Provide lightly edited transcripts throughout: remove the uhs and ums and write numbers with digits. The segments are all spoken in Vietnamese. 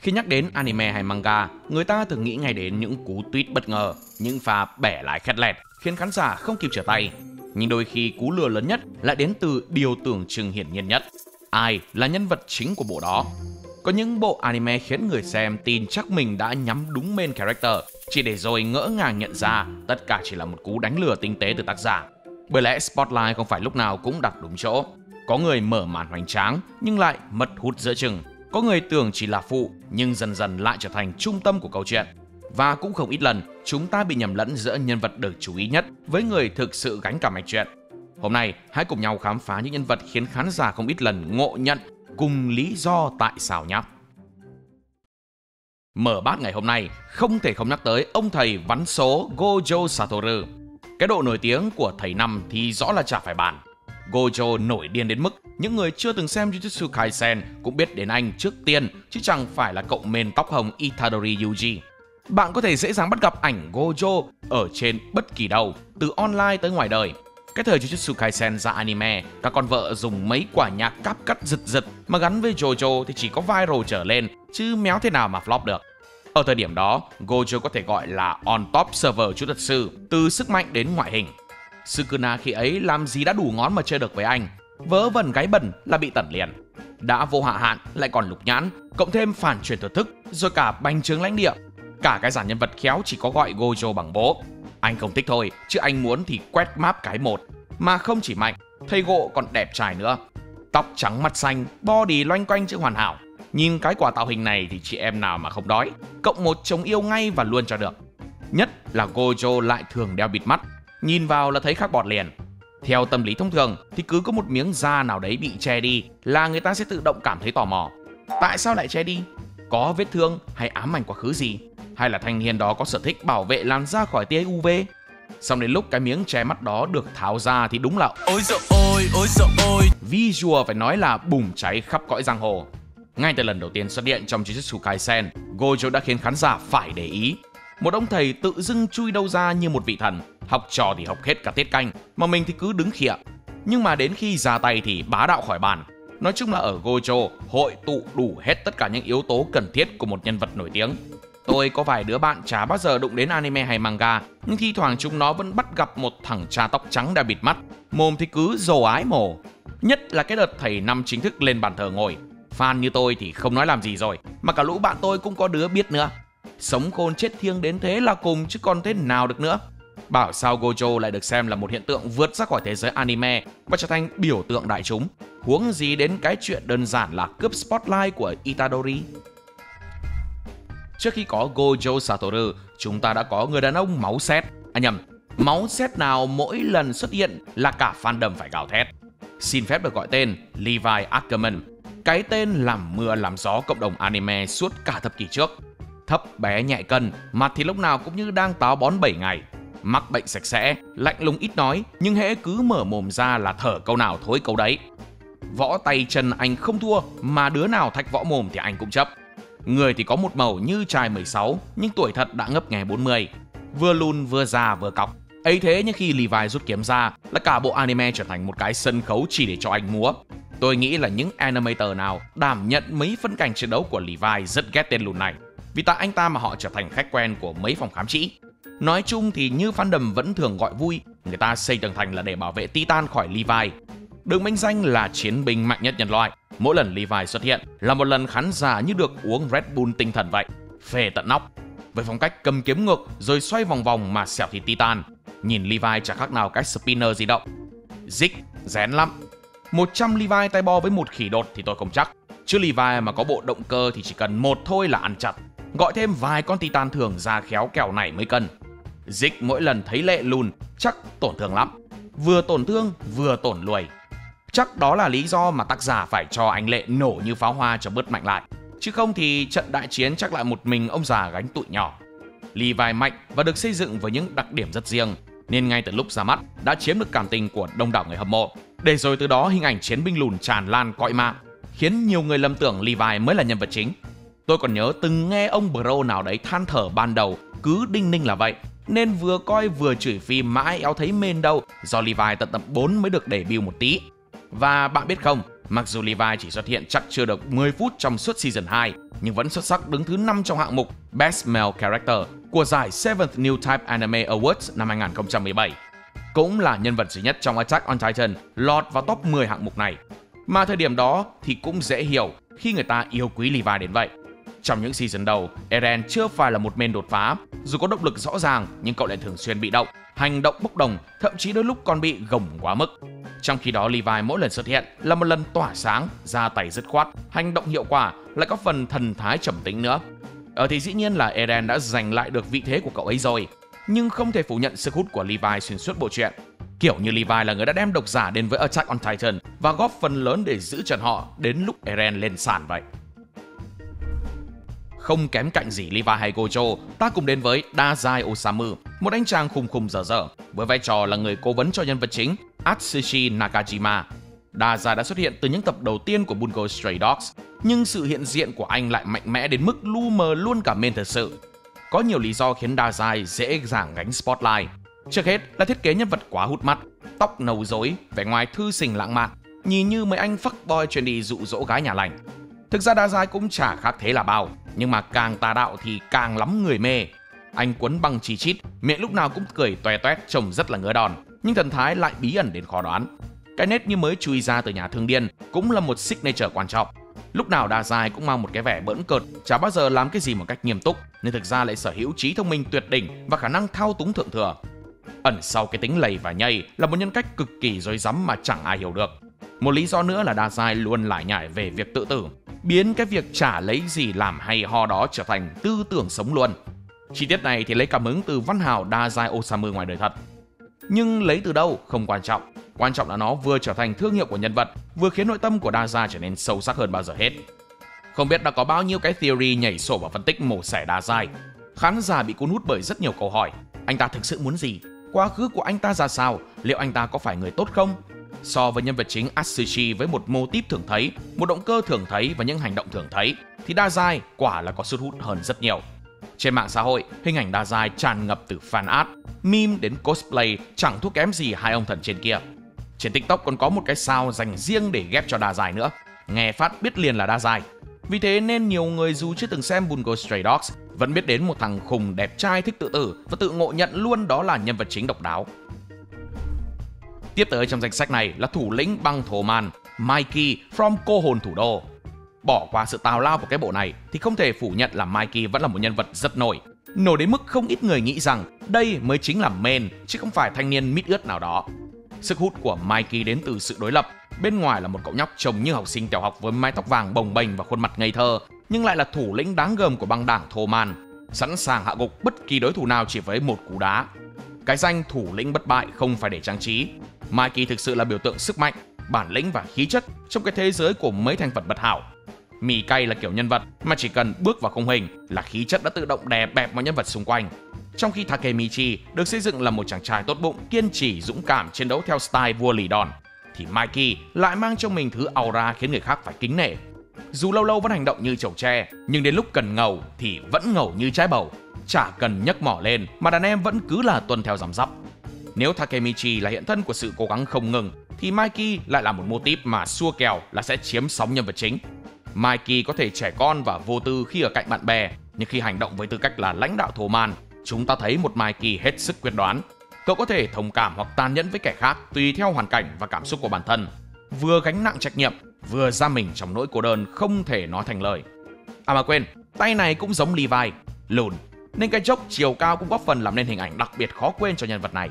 Khi nhắc đến anime hay manga, người ta thường nghĩ ngay đến những cú tweet bất ngờ, những pha bẻ lái khét lẹt khiến khán giả không kịp trở tay. Nhưng đôi khi cú lừa lớn nhất lại đến từ điều tưởng chừng hiển nhiên nhất. Ai là nhân vật chính của bộ đó? Có những bộ anime khiến người xem tin chắc mình đã nhắm đúng main character, chỉ để rồi ngỡ ngàng nhận ra tất cả chỉ là một cú đánh lừa tinh tế từ tác giả. Bởi lẽ spotlight không phải lúc nào cũng đặt đúng chỗ. Có người mở màn hoành tráng nhưng lại mất hút giữa chừng. Có người tưởng chỉ là phụ nhưng dần dần lại trở thành trung tâm của câu chuyện. Và cũng không ít lần chúng ta bị nhầm lẫn giữa nhân vật được chú ý nhất với người thực sự gánh cả mạch chuyện. Hôm nay hãy cùng nhau khám phá những nhân vật khiến khán giả không ít lần ngộ nhận cùng lý do tại sao nhé. Mở bát ngày hôm nay không thể không nhắc tới ông thầy vắn số Gojo Satoru. Cái độ nổi tiếng của thầy năm thì rõ là chả phải bàn. Gojo nổi điên đến mức những người chưa từng xem Jujutsu Kaisen cũng biết đến anh trước tiên, chứ chẳng phải là cậu main tóc hồng Itadori Yuji. Bạn có thể dễ dàng bắt gặp ảnh Gojo ở trên bất kỳ đâu, từ online tới ngoài đời. Cái thời Jujutsu Kaisen ra anime, các con vợ dùng mấy quả nhạc cáp cắt giật giật mà gắn với JoJo thì chỉ có viral trở lên, chứ méo thế nào mà flop được. Ở thời điểm đó, Gojo có thể gọi là on top server Jujutsu, từ sức mạnh đến ngoại hình. Sukuna khi ấy làm gì đã đủ ngón mà chơi được với anh. Vớ vẩn gái bẩn là bị tẩn liền. Đã vô hạ hạn lại còn lục nhãn, cộng thêm phản truyền thuật thức, rồi cả bành trướng lãnh địa. Cả cái dàn nhân vật khéo chỉ có gọi Gojo bằng bố. Anh không thích thôi, chứ anh muốn thì quét map cái một. Mà không chỉ mạnh, thầy gộ còn đẹp trai nữa. Tóc trắng mặt xanh, body loanh quanh chữ hoàn hảo. Nhìn cái quả tạo hình này thì chị em nào mà không đói. Cộng một chồng yêu ngay và luôn cho được. Nhất là Gojo lại thường đeo bịt mắt, nhìn vào là thấy khác bọt liền. Theo tâm lý thông thường thì cứ có một miếng da nào đấy bị che đi là người ta sẽ tự động cảm thấy tò mò. Tại sao lại che đi? Có vết thương hay ám ảnh quá khứ gì? Hay là thanh niên đó có sở thích bảo vệ làn da khỏi tia UV? Xong đến lúc cái miếng che mắt đó được tháo ra thì đúng là ôi dồi ôi, visual phải nói là bùng cháy khắp cõi giang hồ. Ngay từ lần đầu tiên xuất hiện trong Jujutsu Kaisen, Gojo đã khiến khán giả phải để ý. Một ông thầy tự dưng chui đâu ra như một vị thần, học trò thì học hết cả tiết canh, mà mình thì cứ đứng khịa. Nhưng mà đến khi ra tay thì bá đạo khỏi bàn. Nói chung là ở Gojo hội tụ đủ hết tất cả những yếu tố cần thiết của một nhân vật nổi tiếng. Tôi có vài đứa bạn chả bao giờ đụng đến anime hay manga, nhưng thi thoảng chúng nó vẫn bắt gặp một thằng cha tóc trắng đeo bịt mắt, mồm thì cứ dồ ái mồ. Nhất là cái đợt thầy năm chính thức lên bàn thờ ngồi. Fan như tôi thì không nói làm gì rồi, mà cả lũ bạn tôi cũng có đứa biết nữa. Sống khôn chết thiêng đến thế là cùng chứ còn thế nào được nữa. Bảo sao Gojo lại được xem là một hiện tượng vượt ra khỏi thế giới anime và trở thành biểu tượng đại chúng. Huống gì đến cái chuyện đơn giản là cướp spotlight của Itadori. Trước khi có Gojo Satoru, chúng ta đã có người đàn ông máu sét. Máu sét nào mỗi lần xuất hiện là cả fandom phải gào thét. Xin phép được gọi tên Levi Ackerman, cái tên làm mưa làm gió cộng đồng anime suốt cả thập kỷ trước. Thấp bé nhẹ cân, mặt thì lúc nào cũng như đang táo bón 7 ngày. Mắc bệnh sạch sẽ, lạnh lùng ít nói, nhưng hễ cứ mở mồm ra là thở câu nào thối câu đấy. Võ tay chân anh không thua, mà đứa nào thách võ mồm thì anh cũng chấp. Người thì có một màu như trai 16, nhưng tuổi thật đã ngấp nghé 40. Vừa lùn vừa già vừa cọc. Ấy thế nhưng khi Levi rút kiếm ra là cả bộ anime trở thành một cái sân khấu chỉ để cho anh múa. Tôi nghĩ là những animator nào đảm nhận mấy phân cảnh chiến đấu của Levi rất ghét tên lùn này, vì tại anh ta mà họ trở thành khách quen của mấy phòng khám trĩ. Nói chung thì như fandom vẫn thường gọi vui, người ta xây tường thành là để bảo vệ Titan khỏi Levi. Được mệnh danh là chiến binh mạnh nhất nhân loại. Mỗi lần Levi xuất hiện là một lần khán giả như được uống Red Bull tinh thần vậy, phê tận nóc. Với phong cách cầm kiếm ngược rồi xoay vòng vòng mà xẻo thịt Titan, nhìn Levi chả khác nào cái spinner di động. Zig rén lắm. 100 Levi tay bo với một khỉ đột thì tôi không chắc, chứ Levi mà có bộ động cơ thì chỉ cần một thôi là ăn chặt. Gọi thêm vài con Titan thường ra khéo kèo này mới cân. Zig mỗi lần thấy lệ lùn chắc tổn thương lắm, vừa tổn thương vừa tổn lùi. Chắc đó là lý do mà tác giả phải cho anh Lệ nổ như pháo hoa cho bớt mạnh lại, chứ không thì trận đại chiến chắc lại một mình ông già gánh tụi nhỏ. Levi mạnh và được xây dựng với những đặc điểm rất riêng, nên ngay từ lúc ra mắt đã chiếm được cảm tình của đông đảo người hâm mộ, để rồi từ đó hình ảnh chiến binh lùn tràn lan cõi mạng, khiến nhiều người lầm tưởng Levi mới là nhân vật chính. Tôi còn nhớ từng nghe ông bro nào đấy than thở ban đầu cứ đinh ninh là vậy, nên vừa coi vừa chửi phim mãi éo thấy mên đâu, do Levi tận tập 4 mới được debut một tí. Và bạn biết không, Mặc dù Levi chỉ xuất hiện chắc chưa được 10 phút trong suốt season 2, nhưng vẫn xuất sắc đứng thứ 5 trong hạng mục Best Male Character của giải 7th New Type Anime Awards năm 2017. Cũng là nhân vật duy nhất trong Attack on Titan lọt vào top 10 hạng mục này. Mà thời điểm đó thì cũng dễ hiểu khi người ta yêu quý Levi đến vậy. Trong những season đầu, Eren chưa phải là một main đột phá, dù có động lực rõ ràng nhưng cậu lại thường xuyên bị động, hành động bốc đồng, thậm chí đôi lúc còn bị gồng quá mức. Trong khi đó Levi mỗi lần xuất hiện là một lần tỏa sáng, ra tay dứt khoát, hành động hiệu quả, lại có phần thần thái trầm tĩnh nữa. Thì dĩ nhiên là Eren đã giành lại được vị thế của cậu ấy rồi, nhưng không thể phủ nhận sức hút của Levi xuyên suốt bộ truyện. Kiểu như Levi là người đã đem độc giả đến với Attack on Titan và góp phần lớn để giữ chân họ đến lúc Eren lên sàn vậy. Không kém cạnh gì Levi hay Gojo, ta cùng đến với Dazai Osamu, một anh chàng khùng khùng dở dở, với vai trò là người cố vấn cho nhân vật chính Atsushi Nakajima. Dazai đã xuất hiện từ những tập đầu tiên của Bungo Stray Dogs, nhưng sự hiện diện của anh lại mạnh mẽ đến mức lu mờ luôn cả main thật sự. Có nhiều lý do khiến Dazai dễ dàng gánh spotlight. Trước hết là thiết kế nhân vật quá hút mắt, tóc nâu rối, vẻ ngoài thư sinh lãng mạn, nhìn như mấy anh fuckboy chuyên đi dụ dỗ gái nhà lành. Thực ra Dazai cũng chả khác thế là bao, nhưng mà càng tà đạo thì càng lắm người mê. Anh quấn băng chi chít, miệng lúc nào cũng cười toe toét, trông rất là ngứa đòn, nhưng thần thái lại bí ẩn đến khó đoán. Cái nét như mới chui ra từ nhà thương điên cũng là một signature quan trọng. Lúc nào Dazai cũng mang một cái vẻ bỡn cợt, chả bao giờ làm cái gì một cách nghiêm túc, nhưng thực ra lại sở hữu trí thông minh tuyệt đỉnh và khả năng thao túng thượng thừa. Ẩn sau cái tính lầy và nhây là một nhân cách cực kỳ rối rắm mà chẳng ai hiểu được. Một lý do nữa là Dazai luôn lải nhải về việc tự tử, biến cái việc chả lấy gì làm hay ho đó trở thành tư tưởng sống luôn. Chi tiết này thì lấy cảm hứng từ văn hào Dazai Osamu ngoài đời thật. Nhưng lấy từ đâu không quan trọng, quan trọng là nó vừa trở thành thương hiệu của nhân vật, vừa khiến nội tâm của Dazai trở nên sâu sắc hơn bao giờ hết. Không biết đã có bao nhiêu cái theory nhảy sổ và phân tích mổ xẻ Dazai. Khán giả bị cuốn hút bởi rất nhiều câu hỏi. Anh ta thực sự muốn gì? Quá khứ của anh ta ra sao? Liệu anh ta có phải người tốt không? So với nhân vật chính Atsushi với một mô típ thường thấy, một động cơ thường thấy và những hành động thường thấy, thì Dazai quả là có sức hút hơn rất nhiều. Trên mạng xã hội, hình ảnh Dazai tràn ngập từ fan art, meme đến cosplay, chẳng thua kém gì hai ông thần trên kia. Trên TikTok còn có một cái sao dành riêng để ghép cho Dazai nữa. Nghe phát biết liền là Dazai. Vì thế nên nhiều người dù chưa từng xem Bungo Stray Dogs vẫn biết đến một thằng khùng đẹp trai thích tự tử và tự ngộ nhận luôn đó là nhân vật chính độc đáo. Tiếp tới trong danh sách này là thủ lĩnh băng thổ man Mikey from cô hồn thủ đô. Bỏ qua sự tào lao của cái bộ này thì không thể phủ nhận là Mikey vẫn là một nhân vật rất nổi đến mức không ít người nghĩ rằng đây mới chính là main chứ không phải thanh niên mít ướt nào đó. Sức hút của Mikey đến từ sự đối lập. Bên ngoài là một cậu nhóc trông như học sinh tiểu học với mái tóc vàng bồng bềnh và khuôn mặt ngây thơ, nhưng lại là thủ lĩnh đáng gờm của băng đảng thô man, sẵn sàng hạ gục bất kỳ đối thủ nào chỉ với một cú đá. Cái danh thủ lĩnh bất bại không phải để trang trí. Mikey thực sự là biểu tượng sức mạnh, bản lĩnh và khí chất trong cái thế giới của mấy thành phần bất hảo. Mì cay là kiểu nhân vật mà chỉ cần bước vào khung hình là khí chất đã tự động đè bẹp mọi nhân vật xung quanh. Trong khi Takemichi được xây dựng là một chàng trai tốt bụng, kiên trì, dũng cảm chiến đấu theo style vua lì đòn, thì Mikey lại mang trong mình thứ aura khiến người khác phải kính nể. Dù lâu lâu vẫn hành động như chầu tre, nhưng đến lúc cần ngầu thì vẫn ngầu như trái bầu. Chả cần nhấc mỏ lên mà đàn em vẫn cứ là tuân theo răm rắp. Nếu Takemichi là hiện thân của sự cố gắng không ngừng, thì Mikey lại là một mô típ mà xua kèo là sẽ chiếm sóng nhân vật chính. Mikey có thể trẻ con và vô tư khi ở cạnh bạn bè, nhưng khi hành động với tư cách là lãnh đạo thổ man, chúng ta thấy một Mikey hết sức quyết đoán. Cậu có thể thông cảm hoặc tàn nhẫn với kẻ khác tùy theo hoàn cảnh và cảm xúc của bản thân, vừa gánh nặng trách nhiệm, vừa ra mình trong nỗi cô đơn không thể nói thành lời. À mà quên, tay này cũng giống Levi, lùn, nên cái dốc chiều cao cũng góp phần làm nên hình ảnh đặc biệt khó quên cho nhân vật này.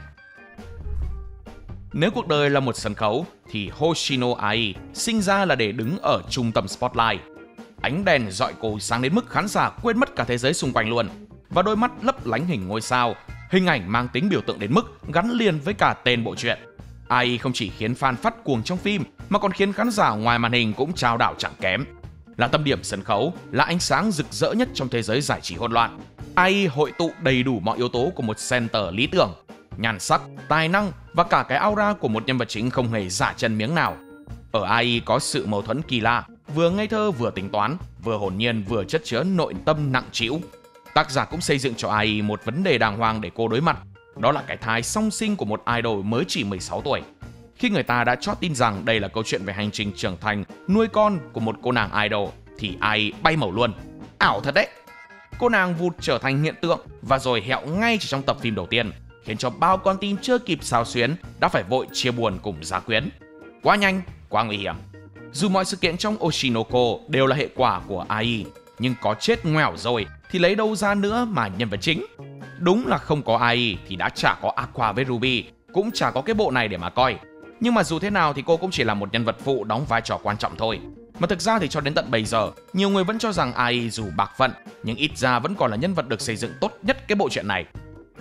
Nếu cuộc đời là một sân khấu, thì Hoshino Ai sinh ra là để đứng ở trung tâm spotlight. Ánh đèn rọi cô sáng đến mức khán giả quên mất cả thế giới xung quanh luôn. Và đôi mắt lấp lánh hình ngôi sao, hình ảnh mang tính biểu tượng đến mức gắn liền với cả tên bộ truyện. Ai không chỉ khiến fan phát cuồng trong phim, mà còn khiến khán giả ngoài màn hình cũng trao đảo chẳng kém. Là tâm điểm sân khấu, là ánh sáng rực rỡ nhất trong thế giới giải trí hỗn loạn. Ai hội tụ đầy đủ mọi yếu tố của một center lý tưởng, nhan sắc, tài năng và cả cái aura của một nhân vật chính không hề giả chân miếng nào. Ở Ai có sự mâu thuẫn kỳ lạ, vừa ngây thơ vừa tính toán, vừa hồn nhiên vừa chất chứa nội tâm nặng trĩu. Tác giả cũng xây dựng cho Ai một vấn đề đàng hoàng để cô đối mặt, đó là cái thai song sinh của một idol mới chỉ 16 tuổi. Khi người ta đã chót tin rằng đây là câu chuyện về hành trình trưởng thành, nuôi con của một cô nàng idol, thì ai bay màu luôn. Ảo thật đấy. Cô nàng vụt trở thành hiện tượng và rồi hẹo ngay chỉ trong tập phim đầu tiên, khiến cho bao con tim chưa kịp xao xuyến đã phải vội chia buồn cùng gia quyến. Quá nhanh, quá nguy hiểm. Dù mọi sự kiện trong Oshinoko đều là hệ quả của AI, nhưng có chết ngoẻo rồi thì lấy đâu ra nữa mà nhân vật chính. Đúng là không có AI thì đã chả có Aqua với Ruby, cũng chả có cái bộ này để mà coi. Nhưng mà dù thế nào thì cô cũng chỉ là một nhân vật phụ đóng vai trò quan trọng thôi. Mà thực ra thì cho đến tận bây giờ, nhiều người vẫn cho rằng AI dù bạc phận, nhưng ít ra vẫn còn là nhân vật được xây dựng tốt nhất cái bộ truyện này.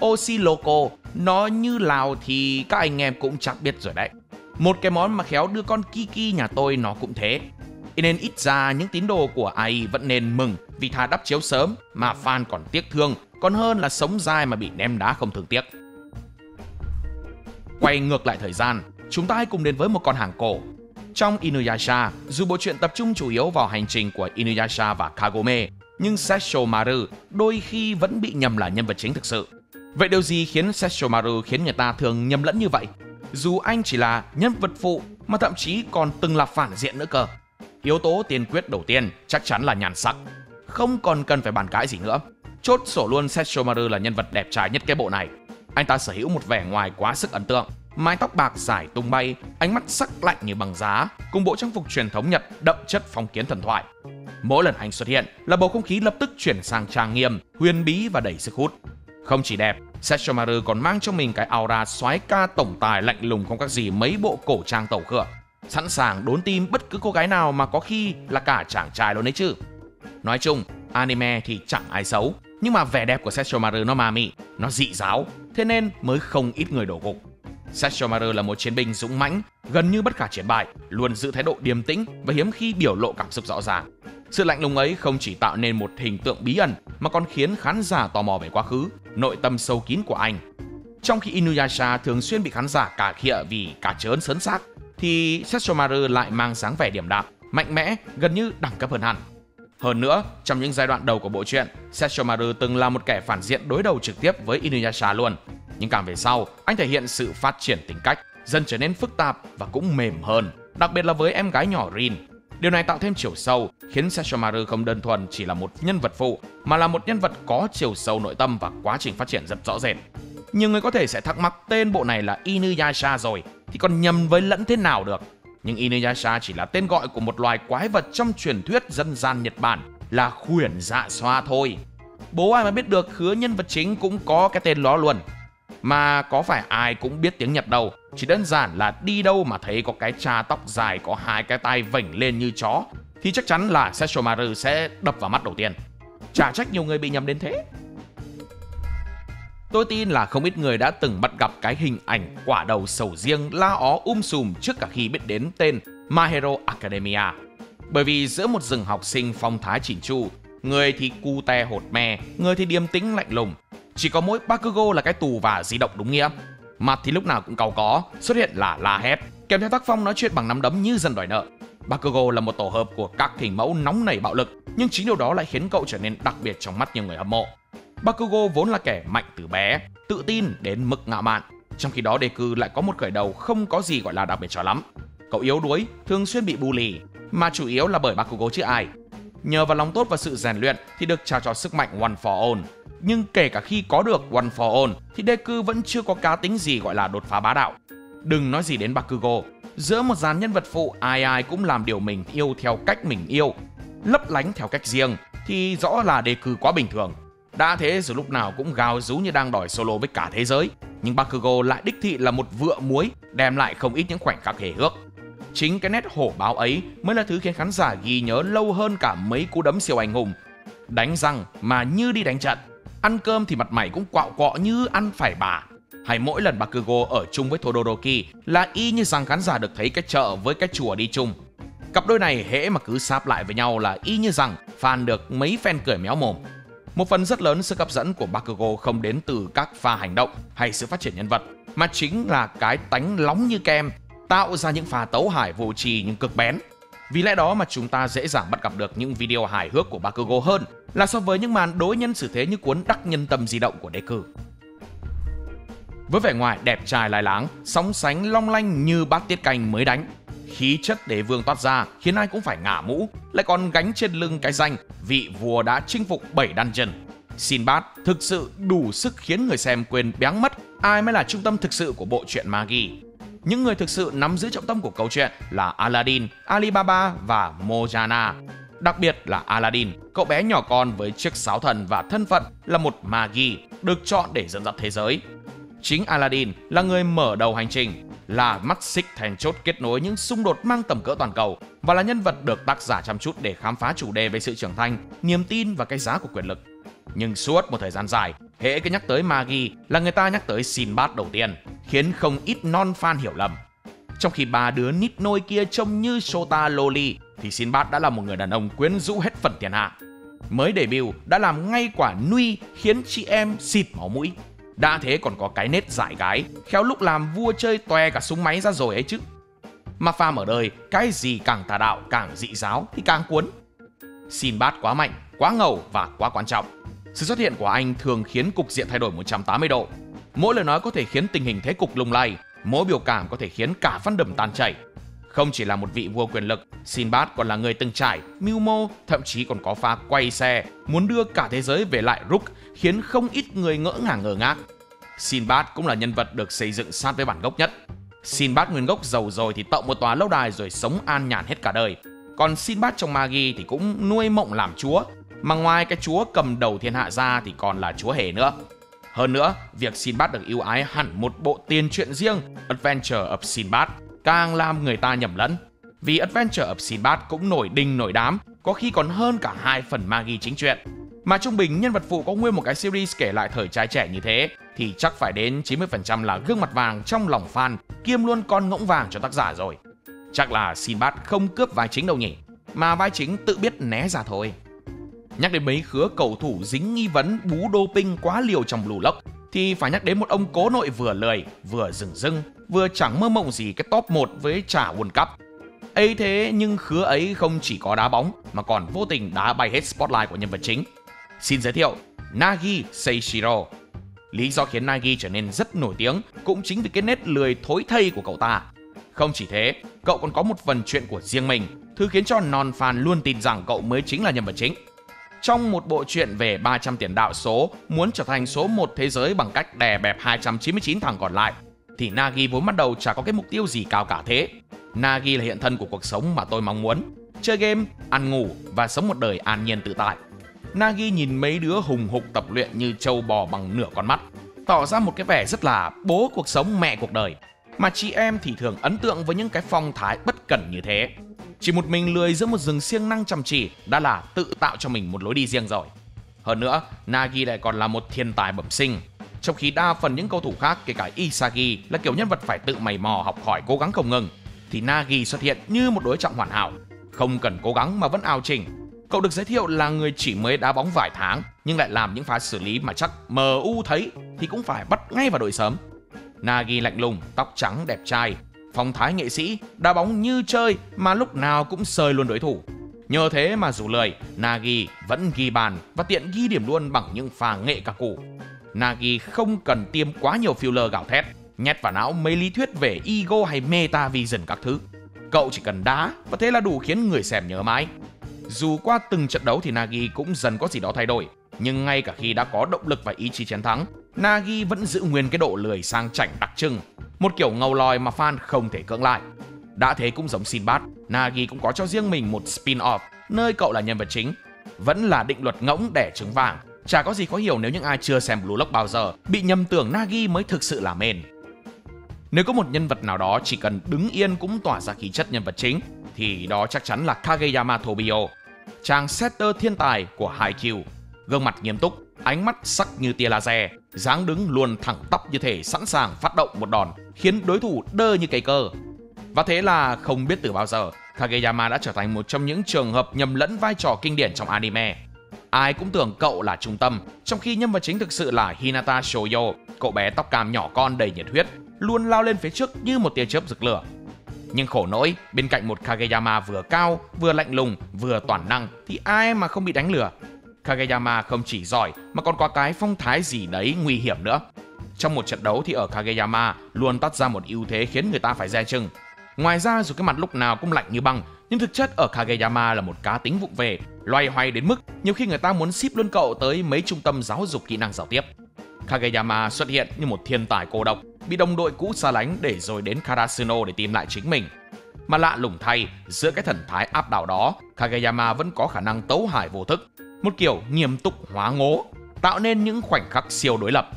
Oshinoko, nó như Lào thì các anh em cũng chắc biết rồi đấy. Một cái món mà khéo đưa con Kiki nhà tôi nó cũng thế. Nên ít ra những tín đồ của AI vẫn nên mừng vì thà đắp chiếu sớm mà fan còn tiếc thương, còn hơn là sống dai mà bị ném đá không thương tiếc. Quay ngược lại thời gian, chúng ta hãy cùng đến với một con hàng cổ. Trong Inuyasha, dù bộ truyện tập trung chủ yếu vào hành trình của Inuyasha và Kagome, nhưng Sesshomaru đôi khi vẫn bị nhầm là nhân vật chính thực sự. Vậy điều gì khiến Sesshomaru khiến người ta thường nhầm lẫn như vậy? Dù anh chỉ là nhân vật phụ mà thậm chí còn từng là phản diện nữa cơ. Yếu tố tiên quyết đầu tiên chắc chắn là nhan sắc. Không còn cần phải bàn cãi gì nữa. Chốt sổ luôn Sesshomaru là nhân vật đẹp trai nhất cái bộ này. Anh ta sở hữu một vẻ ngoài quá sức ấn tượng. Mái tóc bạc dài tung bay, ánh mắt sắc lạnh như bằng giá, cùng bộ trang phục truyền thống Nhật đậm chất phong kiến thần thoại. Mỗi lần anh xuất hiện là bầu không khí lập tức chuyển sang trang nghiêm, huyền bí và đầy sức hút. Không chỉ đẹp, Sesshomaru còn mang trong mình cái aura soái ca tổng tài lạnh lùng không khác gì mấy bộ cổ trang tẩu khựa, sẵn sàng đốn tim bất cứ cô gái nào mà có khi là cả chàng trai luôn đấy chứ. Nói chung, anime thì chẳng ai xấu, nhưng mà vẻ đẹp của Sesshomaru nó ma mị, nó dị giáo, thế nên mới không ít người đổ gục. Sesshomaru là một chiến binh dũng mãnh, gần như bất khả chiến bại, luôn giữ thái độ điềm tĩnh và hiếm khi biểu lộ cảm xúc rõ ràng. Sự lạnh lùng ấy không chỉ tạo nên một hình tượng bí ẩn mà còn khiến khán giả tò mò về quá khứ, nội tâm sâu kín của anh. Trong khi Inuyasha thường xuyên bị khán giả cà khịa vì cá trớn sớn xác, thì Sesshomaru lại mang dáng vẻ điềm đạm, mạnh mẽ, gần như đẳng cấp hơn hẳn. Hơn nữa, trong những giai đoạn đầu của bộ truyện, Sesshomaru từng là một kẻ phản diện đối đầu trực tiếp với Inuyasha luôn. Nhưng càng về sau, anh thể hiện sự phát triển tính cách, dần trở nên phức tạp và cũng mềm hơn, đặc biệt là với em gái nhỏ Rin. Điều này tạo thêm chiều sâu, khiến Sesshomaru không đơn thuần chỉ là một nhân vật phụ, mà là một nhân vật có chiều sâu nội tâm và quá trình phát triển rất rõ rệt. Nhiều người có thể sẽ thắc mắc tên bộ này là Inuyasha rồi, thì còn nhầm với lẫn thế nào được. Nhưng Inuyasha chỉ là tên gọi của một loài quái vật trong truyền thuyết dân gian Nhật Bản là khuyển dạ xoa thôi. Bố ai mà biết được khứa nhân vật chính cũng có cái tên đó luôn. Mà có phải ai cũng biết tiếng Nhật đâu, chỉ đơn giản là đi đâu mà thấy có cái cha tóc dài có hai cái tai vểnh lên như chó thì chắc chắn là Sesshomaru sẽ đập vào mắt đầu tiên. Chả trách nhiều người bị nhầm đến thế. Tôi tin là không ít người đã từng bắt gặp cái hình ảnh quả đầu sầu riêng la ó sùm trước cả khi biết đến tên My Hero Academia. Bởi vì giữa một rừng học sinh phong thái chỉn chu, người thì cute hột me, người thì điềm tĩnh lạnh lùng, chỉ có mỗi Bakugo là cái tù và di động đúng nghĩa. Mặt thì lúc nào cũng cau có, xuất hiện là la hét, kèm theo tác phong nói chuyện bằng nắm đấm như dân đòi nợ. Bakugo là một tổ hợp của các hình mẫu nóng nảy bạo lực, nhưng chính điều đó lại khiến cậu trở nên đặc biệt trong mắt nhiều người hâm mộ. Bakugo vốn là kẻ mạnh từ bé, tự tin đến mức ngạo mạn, trong khi đó Deku lại có một khởi đầu không có gì gọi là đặc biệt cho lắm. Cậu yếu đuối, thường xuyên bị bully, mà chủ yếu là bởi Bakugo chứ ai. Nhờ vào lòng tốt và sự rèn luyện thì được trao cho sức mạnh One for All. Nhưng kể cả khi có được One for All thì Deku vẫn chưa có cá tính gì gọi là đột phá bá đạo. Đừng nói gì đến Bakugo, giữa một dàn nhân vật phụ ai ai cũng làm điều mình yêu theo cách mình yêu, lấp lánh theo cách riêng, thì rõ là Deku quá bình thường. Đã thế rồi lúc nào cũng gào rú như đang đòi solo với cả thế giới, nhưng Bakugo lại đích thị là một vựa muối, đem lại không ít những khoảnh khắc hề hước. Chính cái nét hổ báo ấy mới là thứ khiến khán giả ghi nhớ lâu hơn cả mấy cú đấm siêu anh hùng. Đánh răng mà như đi đánh trận, ăn cơm thì mặt mày cũng quạo quọ như ăn phải bà. Hay mỗi lần Bakugo ở chung với Todoroki là y như rằng khán giả được thấy cái chợ với cái chùa đi chung. Cặp đôi này hễ mà cứ sáp lại với nhau là y như rằng fan được mấy fan cười méo mồm. Một phần rất lớn sức hấp dẫn của Bakugo không đến từ các pha hành động hay sự phát triển nhân vật, mà chính là cái tánh nóng như kem, tạo ra những pha tấu hài vô tri nhưng cực bén. Vì lẽ đó mà chúng ta dễ dàng bắt gặp được những video hài hước của Bakugo hơn là so với những màn đối nhân xử thế như cuốn Đắc Nhân Tâm Di Động của Deku. Với vẻ ngoài đẹp trai lai láng, sóng sánh long lanh như bát tiết canh mới đánh. Khí chất đế vương toát ra khiến ai cũng phải ngả mũ, lại còn gánh trên lưng cái danh vị vua đã chinh phục 7 dungeon. Sinbad thực sự đủ sức khiến người xem quên béng mất ai mới là trung tâm thực sự của bộ truyện Magi. Những người thực sự nắm giữ trọng tâm của câu chuyện là Aladdin, Alibaba và Mojana. Đặc biệt là Aladdin, cậu bé nhỏ con với chiếc sáo thần và thân phận là một Magi được chọn để dẫn dắt thế giới. Chính Aladdin là người mở đầu hành trình, là mắt xích then chốt kết nối những xung đột mang tầm cỡ toàn cầu và là nhân vật được tác giả chăm chút để khám phá chủ đề về sự trưởng thành, niềm tin và cái giá của quyền lực. Nhưng suốt một thời gian dài, hễ cứ nhắc tới Magi là người ta nhắc tới Sinbad đầu tiên, khiến không ít non fan hiểu lầm. Trong khi ba đứa nít nôi kia trông như Shota Loli, thì Sinbad đã là một người đàn ông quyến rũ hết phần thiên hạ. Mới debut đã làm ngay quả nui khiến chị em xịt máu mũi. Đã thế còn có cái nết dại gái, khéo lúc làm vua chơi toe cả súng máy ra rồi ấy chứ. Mà phàm ở đời, cái gì càng tà đạo, càng dị giáo thì càng cuốn. Sinbad quá mạnh, quá ngầu và quá quan trọng. Sự xuất hiện của anh thường khiến cục diện thay đổi 180 độ. Mỗi lời nói có thể khiến tình hình thế cục lung lay, mỗi biểu cảm có thể khiến cả fandom tan chảy. Không chỉ là một vị vua quyền lực, Sinbad còn là người từng trải, mưu mô, thậm chí còn có pha quay xe, muốn đưa cả thế giới về lại Rook, khiến không ít người ngỡ ngàng ngơ ngác. Sinbad cũng là nhân vật được xây dựng sát với bản gốc nhất. Sinbad nguyên gốc giàu rồi thì tậu một tòa lâu đài rồi sống an nhàn hết cả đời. Còn Sinbad trong Magi thì cũng nuôi mộng làm chúa, mà ngoài cái chúa cầm đầu thiên hạ ra thì còn là chúa hề nữa. Hơn nữa, việc Sinbad được ưu ái hẳn một bộ tiền truyện riêng, Adventure of Sinbad, càng làm người ta nhầm lẫn. Vì Adventure of Sinbad cũng nổi đình nổi đám, có khi còn hơn cả 2 phần Magi chính truyện. Mà trung bình nhân vật phụ có nguyên một cái series kể lại thời trai trẻ như thế thì chắc phải đến 90% là gương mặt vàng trong lòng fan, kiêm luôn con ngỗng vàng cho tác giả rồi. Chắc là Sinbad không cướp vai chính đâu nhỉ, mà vai chính tự biết né ra thôi. Nhắc đến mấy khứa cầu thủ dính nghi vấn bú doping quá liều trong Blue Lock thì phải nhắc đến một ông cố nội vừa lười, vừa rừng rưng, vừa chẳng mơ mộng gì cái top 1 với trả World Cup. Ấy thế nhưng khứa ấy không chỉ có đá bóng mà còn vô tình đá bay hết spotlight của nhân vật chính. Xin giới thiệu Nagi Seishiro. Lý do khiến Nagi trở nên rất nổi tiếng cũng chính vì cái nét lười thối thây của cậu ta. Không chỉ thế, cậu còn có một phần chuyện của riêng mình, thứ khiến cho non-fan luôn tin rằng cậu mới chính là nhân vật chính. Trong một bộ truyện về 300 tiền đạo số muốn trở thành số 1 thế giới bằng cách đè bẹp 299 thằng còn lại, thì Nagi vốn bắt đầu chả có cái mục tiêu gì cao cả thế. Nagi là hiện thân của cuộc sống mà tôi mong muốn: chơi game, ăn ngủ và sống một đời an nhiên tự tại. Nagi nhìn mấy đứa hùng hục tập luyện như trâu bò bằng nửa con mắt, tỏ ra một cái vẻ rất là bố cuộc sống mẹ cuộc đời. Mà chị em thì thường ấn tượng với những cái phong thái bất cẩn như thế. Chỉ một mình lười giữa một rừng siêng năng chăm chỉ đã là tự tạo cho mình một lối đi riêng rồi. Hơn nữa, Nagi lại còn là một thiên tài bẩm sinh. Trong khi đa phần những cầu thủ khác, kể cả Isagi, là kiểu nhân vật phải tự mày mò học hỏi cố gắng không ngừng, thì Nagi xuất hiện như một đối trọng hoàn hảo, không cần cố gắng mà vẫn ao chỉnh. Cậu được giới thiệu là người chỉ mới đá bóng vài tháng nhưng lại làm những pha xử lý mà chắc MU thấy thì cũng phải bắt ngay vào đội sớm. Nagi lạnh lùng, tóc trắng đẹp trai, phong thái nghệ sĩ, đá bóng như chơi mà lúc nào cũng sơi luôn đối thủ. Nhờ thế mà dù lười, Nagi vẫn ghi bàn và tiện ghi điểm luôn bằng những pha nghệ cả củ. Nagi không cần tiêm quá nhiều filler gào thét, nhét vào não mấy lý thuyết về ego hay meta vision các thứ. Cậu chỉ cần đá và thế là đủ khiến người xem nhớ mãi. Dù qua từng trận đấu thì Nagi cũng dần có gì đó thay đổi, nhưng ngay cả khi đã có động lực và ý chí chiến thắng, Nagi vẫn giữ nguyên cái độ lười sang chảnh đặc trưng, một kiểu ngầu lòi mà fan không thể cưỡng lại. Đã thế cũng giống Sinbad, Nagi cũng có cho riêng mình một spin-off nơi cậu là nhân vật chính. Vẫn là định luật ngỗng đẻ trứng vàng, chả có gì khó hiểu nếu những ai chưa xem Blue Lock bao giờ bị nhầm tưởng Nagi mới thực sự là main. Nếu có một nhân vật nào đó chỉ cần đứng yên cũng tỏa ra khí chất nhân vật chính thì đó chắc chắn là Kageyama Tobio, chàng setter thiên tài của Haikyuu. Gương mặt nghiêm túc, ánh mắt sắc như tia laser, dáng đứng luôn thẳng tắp như thể sẵn sàng phát động một đòn khiến đối thủ đơ như cây cơ. Và thế là không biết từ bao giờ, Kageyama đã trở thành một trong những trường hợp nhầm lẫn vai trò kinh điển trong anime. Ai cũng tưởng cậu là trung tâm, trong khi nhân vật chính thực sự là Hinata Shoyo, cậu bé tóc cam nhỏ con đầy nhiệt huyết, luôn lao lên phía trước như một tia chớp rực lửa. Nhưng khổ nỗi, bên cạnh một Kageyama vừa cao, vừa lạnh lùng, vừa toàn năng thì ai mà không bị đánh lừa. Kageyama không chỉ giỏi mà còn có cái phong thái gì đấy nguy hiểm nữa. Trong một trận đấu thì ở Kageyama luôn toát ra một ưu thế khiến người ta phải dè chừng. Ngoài ra dù cái mặt lúc nào cũng lạnh như băng, nhưng thực chất ở Kageyama là một cá tính vụng về, loay hoay đến mức nhiều khi người ta muốn ship luôn cậu tới mấy trung tâm giáo dục kỹ năng giao tiếp. Kageyama xuất hiện như một thiên tài cô độc, bị đồng đội cũ xa lánh để rồi đến Karasuno để tìm lại chính mình. Mà lạ lùng thay, giữa cái thần thái áp đảo đó, Kageyama vẫn có khả năng tấu hài vô thức, một kiểu nghiêm túc hóa ngố, tạo nên những khoảnh khắc siêu đối lập.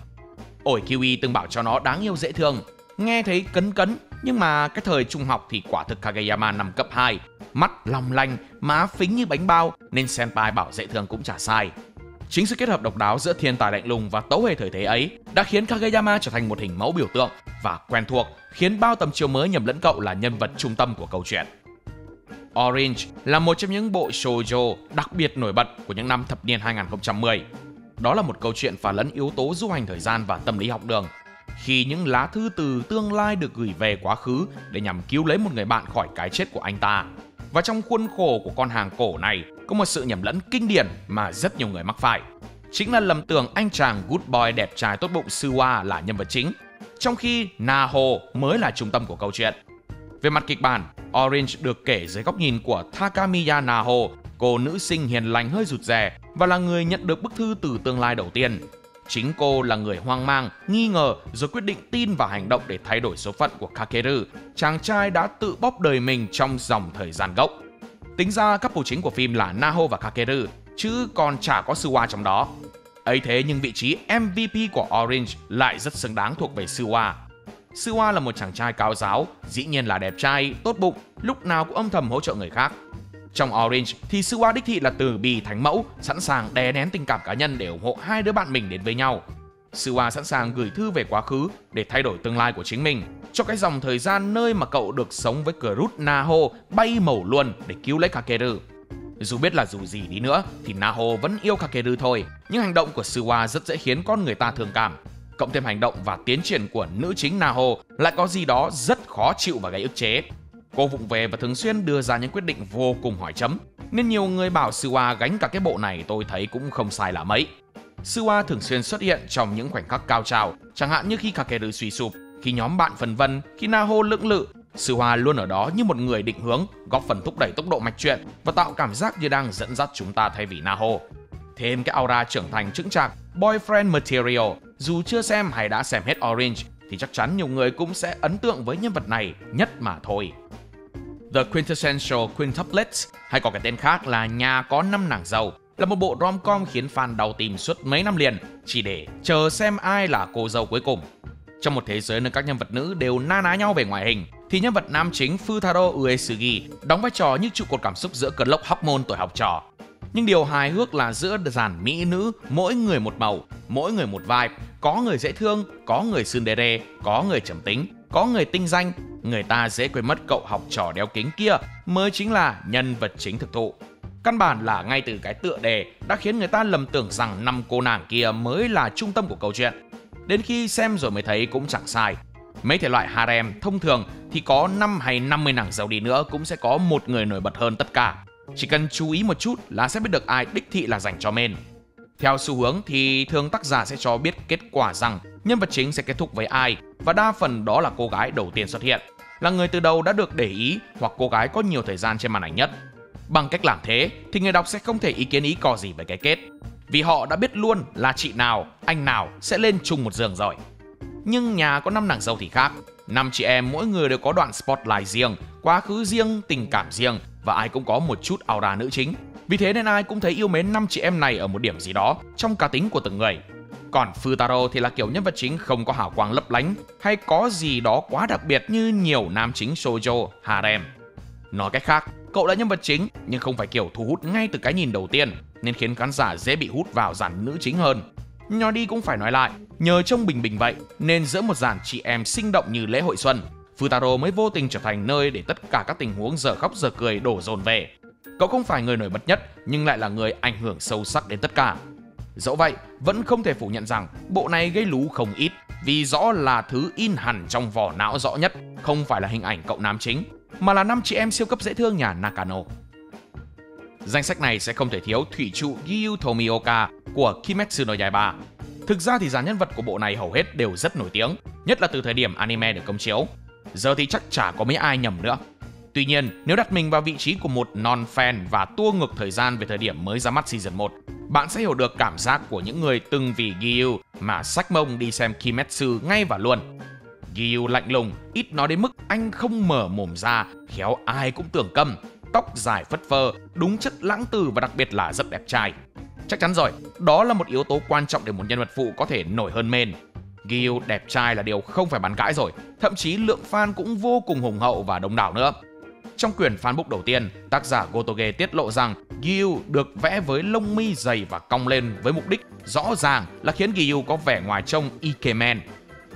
Ổi Kiwi từng bảo cho nó đáng yêu dễ thương, nghe thấy cấn cấn, nhưng mà cái thời trung học thì quả thực Kageyama năm cấp 2, mắt long lanh, má phính như bánh bao nên senpai bảo dễ thương cũng chả sai. Chính sự kết hợp độc đáo giữa thiên tài lạnh lùng và tấu hề thời thế ấy đã khiến Kageyama trở thành một hình mẫu biểu tượng và quen thuộc, khiến bao tầm chiều mới nhầm lẫn cậu là nhân vật trung tâm của câu chuyện. Orange là một trong những bộ shoujo đặc biệt nổi bật của những năm thập niên 2010. Đó là một câu chuyện phá lẫn yếu tố du hành thời gian và tâm lý học đường. Khi những lá thư từ tương lai được gửi về quá khứ để nhằm cứu lấy một người bạn khỏi cái chết của anh ta. Và trong khuôn khổ của con hàng cổ này có một sự nhầm lẫn kinh điển mà rất nhiều người mắc phải. Chính là lầm tưởng anh chàng good boy đẹp trai tốt bụng Suwa là nhân vật chính, trong khi Naho mới là trung tâm của câu chuyện. Về mặt kịch bản, Orange được kể dưới góc nhìn của Takamiya Naho, cô nữ sinh hiền lành hơi rụt rè và là người nhận được bức thư từ tương lai đầu tiên. Chính cô là người hoang mang, nghi ngờ rồi quyết định tin và hành động để thay đổi số phận của Kakeru, chàng trai đã tự bóp đời mình trong dòng thời gian gốc. Tính ra couple chính của phim là Naho và Kakeru, chứ còn chả có Suwa trong đó. Ấy thế nhưng vị trí MVP của Orange lại rất xứng đáng thuộc về Suwa. Suwa là một chàng trai cao giáo, dĩ nhiên là đẹp trai, tốt bụng, lúc nào cũng âm thầm hỗ trợ người khác. Trong Orange thì Suwa đích thị là từ bi thánh mẫu, sẵn sàng đè nén tình cảm cá nhân để ủng hộ hai đứa bạn mình đến với nhau. Suwa sẵn sàng gửi thư về quá khứ để thay đổi tương lai của chính mình, cho cái dòng thời gian nơi mà cậu được sống với Crude Naho bay màu luôn để cứu lấy Kakeru. Dù biết là dù gì đi nữa thì Naho vẫn yêu Kakeru thôi, nhưng hành động của Suwa rất dễ khiến con người ta thương cảm. Cộng thêm hành động và tiến triển của nữ chính Naho lại có gì đó rất khó chịu và gây ức chế. Cô vụng về và thường xuyên đưa ra những quyết định vô cùng hỏi chấm, nên nhiều người bảo Suwa gánh cả cái bộ này tôi thấy cũng không sai là mấy. Suwa thường xuyên xuất hiện trong những khoảnh khắc cao trào, chẳng hạn như khi Kakeru suy sụp, khi nhóm bạn phân vân, khi Naho lưỡng lự. Suwa luôn ở đó như một người định hướng, góp phần thúc đẩy tốc độ mạch truyện và tạo cảm giác như đang dẫn dắt chúng ta thay vì Naho. Thêm cái aura trưởng thành chững chạc, boyfriend material, dù chưa xem hay đã xem hết Orange thì chắc chắn nhiều người cũng sẽ ấn tượng với nhân vật này nhất mà thôi. The Quintessential Quintuplets, hay có cái tên khác là Nhà có 5 nàng dâu, là một bộ rom-com khiến fan đau tim suốt mấy năm liền chỉ để chờ xem ai là cô dâu cuối cùng. Trong một thế giới nơi các nhân vật nữ đều na ná nhau về ngoại hình, thì nhân vật nam chính Futaro Uesugi đóng vai trò như trụ cột cảm xúc giữa cơn lốc hormone tuổi học trò. Nhưng điều hài hước là giữa dàn mỹ nữ, mỗi người một màu, mỗi người một vibe, có người dễ thương, có người tsundere, có người trầm tính, có người tinh danh, người ta dễ quên mất cậu học trò đeo kính kia mới chính là nhân vật chính thực thụ. Căn bản là ngay từ cái tựa đề đã khiến người ta lầm tưởng rằng 5 cô nàng kia mới là trung tâm của câu chuyện. Đến khi xem rồi mới thấy cũng chẳng sai. Mấy thể loại harem thông thường thì có 5 hay 50 nàng dâu đi nữa cũng sẽ có một người nổi bật hơn tất cả. Chỉ cần chú ý một chút là sẽ biết được ai đích thị là dành cho men. Theo xu hướng thì thường tác giả sẽ cho biết kết quả rằng nhân vật chính sẽ kết thúc với ai, và đa phần đó là cô gái đầu tiên xuất hiện, là người từ đầu đã được để ý hoặc cô gái có nhiều thời gian trên màn ảnh nhất. Bằng cách làm thế thì người đọc sẽ không thể ý kiến ý cò gì về cái kết, vì họ đã biết luôn là chị nào, anh nào sẽ lên chung một giường rồi. Nhưng Nhà có 5 nàng dâu thì khác. 5 chị em mỗi người đều có đoạn spotlight riêng, quá khứ riêng, tình cảm riêng, và ai cũng có một chút aura nữ chính. Vì thế nên ai cũng thấy yêu mến 5 chị em này ở một điểm gì đó trong cá tính của từng người. Còn Futaro thì là kiểu nhân vật chính không có hào quang lấp lánh hay có gì đó quá đặc biệt như nhiều nam chính shoujo, harem. Nói cách khác, cậu là nhân vật chính nhưng không phải kiểu thu hút ngay từ cái nhìn đầu tiên, nên khiến khán giả dễ bị hút vào dàn nữ chính hơn. Nói đi cũng phải nói lại, nhờ trông bình bình vậy nên giữa một dàn chị em sinh động như lễ hội xuân, Futaro mới vô tình trở thành nơi để tất cả các tình huống dở khóc dở cười đổ dồn về. Cậu không phải người nổi bật nhất nhưng lại là người ảnh hưởng sâu sắc đến tất cả. Dẫu vậy, vẫn không thể phủ nhận rằng bộ này gây lú không ít, vì rõ là thứ in hẳn trong vỏ não rõ nhất không phải là hình ảnh cậu nam chính, mà là 5 chị em siêu cấp dễ thương nhà Nakano. Danh sách này sẽ không thể thiếu thủy trụ Giyu Tomioka của Kimetsu no Yaiba. Thực ra thì dàn nhân vật của bộ này hầu hết đều rất nổi tiếng, nhất là từ thời điểm anime được công chiếu. Giờ thì chắc chả có mấy ai nhầm nữa. Tuy nhiên, nếu đặt mình vào vị trí của một non-fan và tua ngược thời gian về thời điểm mới ra mắt Season 1, bạn sẽ hiểu được cảm giác của những người từng vì Giyu mà xách mông đi xem Kimetsu ngay và luôn. Giyu lạnh lùng, ít nói đến mức anh không mở mồm ra, khéo ai cũng tưởng câm, tóc dài phất phơ, đúng chất lãng tử và đặc biệt là rất đẹp trai. Chắc chắn rồi, đó là một yếu tố quan trọng để một nhân vật phụ có thể nổi hơn main. Giyu đẹp trai là điều không phải bàn cãi rồi, thậm chí lượng fan cũng vô cùng hùng hậu và đông đảo nữa. Trong quyển fanbook đầu tiên, tác giả Gotoge tiết lộ rằng Giyu được vẽ với lông mi dày và cong lên với mục đích rõ ràng là khiến Giyu có vẻ ngoài trông Ikemen.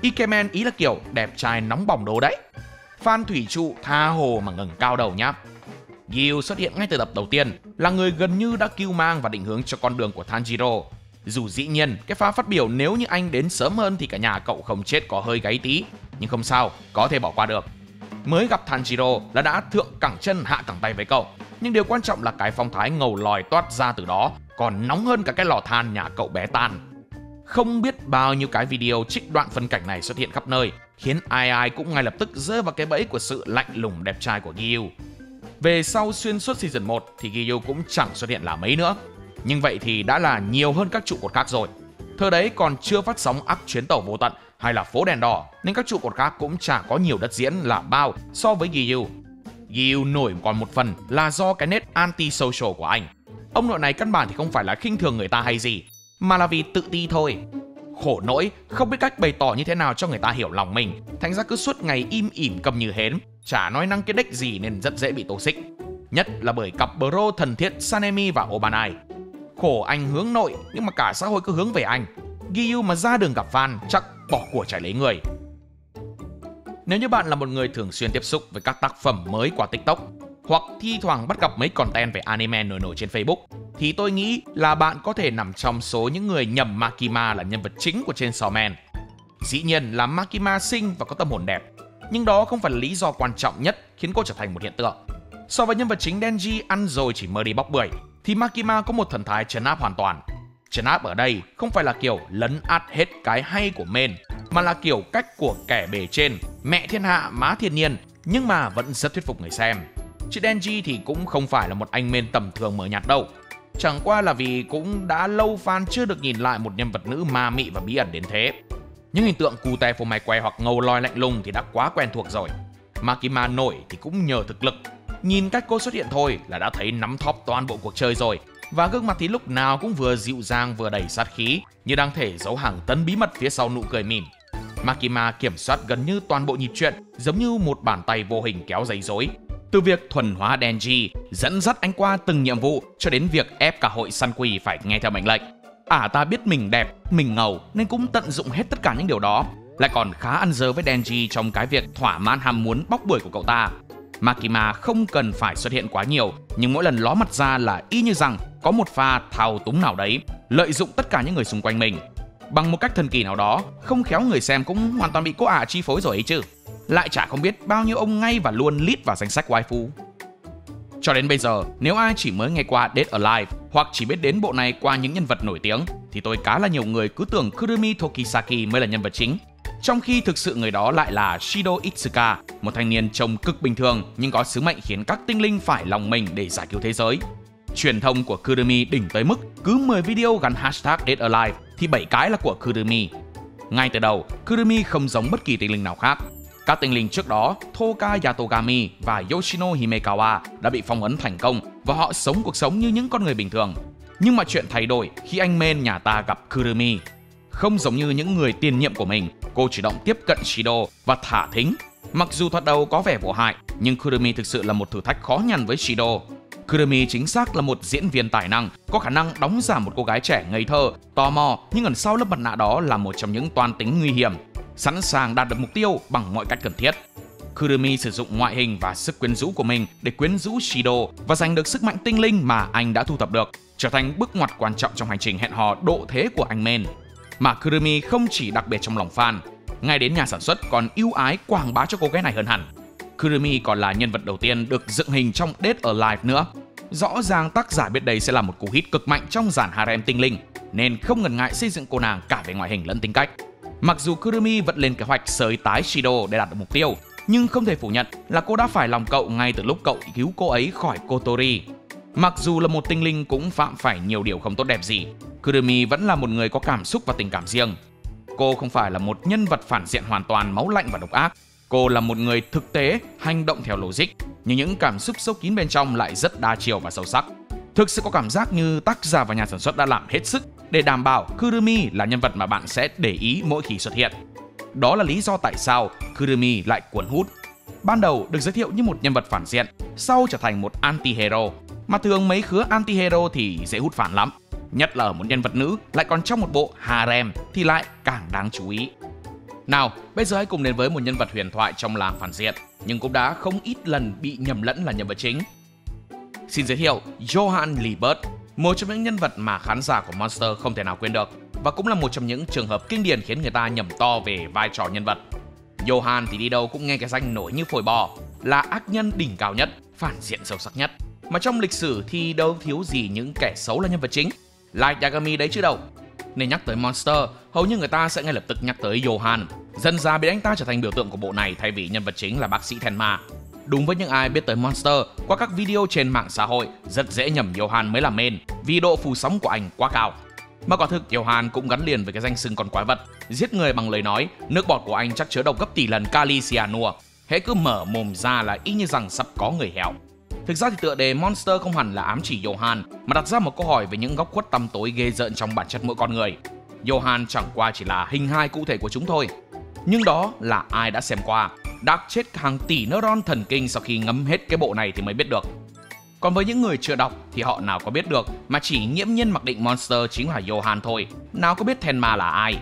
Ikemen ý là kiểu đẹp trai nóng bỏng đồ đấy. Fan thủy trụ tha hồ mà ngẩng cao đầu nhá. Giyu xuất hiện ngay từ tập đầu tiên, là người gần như đã cưu mang và định hướng cho con đường của Tanjiro. Dù dĩ nhiên, cái pha phát biểu nếu như anh đến sớm hơn thì cả nhà cậu không chết có hơi gáy tí, nhưng không sao, có thể bỏ qua được. Mới gặp Tanjiro là đã thượng cẳng chân hạ cẳng tay với cậu, nhưng điều quan trọng là cái phong thái ngầu lòi toát ra từ đó còn nóng hơn cả cái lò than nhà cậu bé tan. Không biết bao nhiêu cái video trích đoạn phân cảnh này xuất hiện khắp nơi, khiến ai ai cũng ngay lập tức rơi vào cái bẫy của sự lạnh lùng đẹp trai của Giyu. Về sau xuyên suốt Season 1 thì Giyu cũng chẳng xuất hiện là mấy nữa. Nhưng vậy thì đã là nhiều hơn các trụ cột khác rồi. Thời đấy còn chưa phát sóng Ác Chuyến Tàu Vô Tận hay là Phố Đèn Đỏ, nên các trụ cột khác cũng chả có nhiều đất diễn là bao so với Giyu. Giyu nổi còn một phần là do cái nét anti-social của anh. Ông nội này căn bản thì không phải là khinh thường người ta hay gì, mà là vì tự ti thôi. Khổ nỗi không biết cách bày tỏ như thế nào cho người ta hiểu lòng mình, thành ra cứ suốt ngày im ỉm cầm như hến, chả nói năng cái đếch gì nên rất dễ bị toxic. Nhất là bởi cặp bro thần thiết Sanemi và Obanai. Khổ anh hướng nội nhưng mà cả xã hội cứ hướng về anh. Giyu mà ra đường gặp fan chắc bỏ của chạy lấy người. Nếu như bạn là một người thường xuyên tiếp xúc với các tác phẩm mới qua TikTok, hoặc thi thoảng bắt gặp mấy content về anime nổi trên Facebook, thì tôi nghĩ là bạn có thể nằm trong số những người nhầm Makima là nhân vật chính của Chainsaw Man. Dĩ nhiên là Makima xinh và có tâm hồn đẹp, nhưng đó không phải là lý do quan trọng nhất khiến cô trở thành một hiện tượng. So với nhân vật chính Denji ăn rồi chỉ mơ đi bóc bưởi, thì Makima có một thần thái trấn áp hoàn toàn. Trấn áp ở đây không phải là kiểu lấn át hết cái hay của main, mà là kiểu cách của kẻ bề trên, mẹ thiên hạ má thiên nhiên, nhưng mà vẫn rất thuyết phục người xem. Chứ Denji thì cũng không phải là một anh main tầm thường mờ nhạt đâu. Chẳng qua là vì cũng đã lâu fan chưa được nhìn lại một nhân vật nữ ma mị và bí ẩn đến thế. Những hình tượng cute phô mai que hoặc ngầu loi lạnh lùng thì đã quá quen thuộc rồi. Makima nổi thì cũng nhờ thực lực. Nhìn cách cô xuất hiện thôi là đã thấy nắm thóp toàn bộ cuộc chơi rồi. Và gương mặt thì lúc nào cũng vừa dịu dàng vừa đầy sát khí, như đang thể giấu hàng tấn bí mật phía sau nụ cười mỉm. Makima kiểm soát gần như toàn bộ nhịp truyện, giống như một bàn tay vô hình kéo dây rối. Từ việc thuần hóa Denji, dẫn dắt anh qua từng nhiệm vụ, cho đến việc ép cả hội săn quỷ phải nghe theo mệnh lệnh. Ta biết mình đẹp, mình ngầu nên cũng tận dụng hết tất cả những điều đó, lại còn khá ăn dơ với Denji trong cái việc thỏa mãn ham muốn bóc bưởi của cậu ta. Makima không cần phải xuất hiện quá nhiều, nhưng mỗi lần ló mặt ra là y như rằng có một pha thao túng nào đấy, lợi dụng tất cả những người xung quanh mình. Bằng một cách thần kỳ nào đó, không khéo người xem cũng hoàn toàn bị cô ả chi phối rồi ấy chứ. Lại chả không biết bao nhiêu ông ngay và luôn lít vào danh sách waifu. Cho đến bây giờ, nếu ai chỉ mới nghe qua Dead Alive hoặc chỉ biết đến bộ này qua những nhân vật nổi tiếng, thì tôi khá là nhiều người cứ tưởng Kurumi Tokisaki mới là nhân vật chính. Trong khi thực sự người đó lại là Shido Itsuka, một thanh niên trông cực bình thường nhưng có sứ mệnh khiến các tinh linh phải lòng mình để giải cứu thế giới. Truyền thông của Kurumi đỉnh tới mức cứ 10 video gắn hashtag Dead Alive thì 7 cái là của Kurumi. Ngay từ đầu, Kurumi không giống bất kỳ tinh linh nào khác. Các tinh linh trước đó, Toka Yatogami và Yoshino Himekawa đã bị phong ấn thành công và họ sống cuộc sống như những con người bình thường. Nhưng mà chuyện thay đổi khi anh main nhà ta gặp Kurumi. Không giống như những người tiền nhiệm của mình, cô chủ động tiếp cận Shido và thả thính. Mặc dù thoạt đầu có vẻ vô hại, nhưng Kurumi thực sự là một thử thách khó nhằn với Shido. Kurumi chính xác là một diễn viên tài năng, có khả năng đóng giả một cô gái trẻ ngây thơ, tò mò, nhưng ẩn sau lớp mặt nạ đó là một trong những toan tính nguy hiểm, sẵn sàng đạt được mục tiêu bằng mọi cách cần thiết. Kurumi sử dụng ngoại hình và sức quyến rũ của mình để quyến rũ Shido và giành được sức mạnh tinh linh mà anh đã thu thập được, trở thành bước ngoặt quan trọng trong hành trình hẹn hò độ thế của anh main. Mà Kurumi không chỉ đặc biệt trong lòng fan, ngay đến nhà sản xuất còn ưu ái quảng bá cho cô gái này hơn hẳn. Kurumi còn là nhân vật đầu tiên được dựng hình trong Dead Alive nữa. Rõ ràng tác giả biết đây sẽ là một cú hit cực mạnh trong dàn harem tinh linh, nên không ngần ngại xây dựng cô nàng cả về ngoại hình lẫn tính cách. Mặc dù Kurumi vẫn lên kế hoạch sới tái Shido để đạt được mục tiêu, nhưng không thể phủ nhận là cô đã phải lòng cậu ngay từ lúc cậu cứu cô ấy khỏi Kotori. Mặc dù là một tinh linh cũng phạm phải nhiều điều không tốt đẹp gì, Kurumi vẫn là một người có cảm xúc và tình cảm riêng. Cô không phải là một nhân vật phản diện hoàn toàn máu lạnh và độc ác. Cô là một người thực tế, hành động theo logic, nhưng những cảm xúc sâu kín bên trong lại rất đa chiều và sâu sắc. Thực sự có cảm giác như tác giả và nhà sản xuất đã làm hết sức để đảm bảo Kurumi là nhân vật mà bạn sẽ để ý mỗi khi xuất hiện. Đó là lý do tại sao Kurumi lại cuốn hút. Ban đầu được giới thiệu như một nhân vật phản diện, sau trở thành một anti-hero. Mà thường mấy khứa anti-hero thì dễ hút phản lắm. Nhất là ở một nhân vật nữ lại còn trong một bộ harem thì lại càng đáng chú ý. Nào, bây giờ hãy cùng đến với một nhân vật huyền thoại trong làng phản diện, nhưng cũng đã không ít lần bị nhầm lẫn là nhân vật chính. Xin giới thiệu Johann Liebert, một trong những nhân vật mà khán giả của Monster không thể nào quên được, và cũng là một trong những trường hợp kinh điển khiến người ta nhầm to về vai trò nhân vật. Johann thì đi đâu cũng nghe cái danh nổi như phổi bò, là ác nhân đỉnh cao nhất, phản diện sâu sắc nhất. Mà trong lịch sử thì đâu thiếu gì những kẻ xấu là nhân vật chính, Light Yagami đấy chứ đâu. Nên nhắc tới Monster, hầu như người ta sẽ ngay lập tức nhắc tới Johann. Dần ra biến anh ta trở thành biểu tượng của bộ này thay vì nhân vật chính là bác sĩ Tenma. Đúng với những ai biết tới Monster qua các video trên mạng xã hội, rất dễ nhầm Johann mới là main vì độ phủ sóng của anh quá cao. Mà quả thực Johann cũng gắn liền với cái danh xưng con quái vật, giết người bằng lời nói, nước bọt của anh chắc chứa độc gấp tỷ lần kali cyanua. Hễ cứ mở mồm ra là y như rằng sắp có người hẻo. Thực ra thì tựa đề Monster không hẳn là ám chỉ Johann, mà đặt ra một câu hỏi về những góc khuất tăm tối ghê rợn trong bản chất mỗi con người. Johann chẳng qua chỉ là hình hài cụ thể của chúng thôi. Nhưng đó là ai đã xem qua, đã chết hàng tỷ neuron thần kinh sau khi ngấm hết cái bộ này thì mới biết được. Còn với những người chưa đọc thì họ nào có biết được, mà chỉ nghiễm nhiên mặc định Monster chính là Johann thôi, nào có biết Tenma là ai.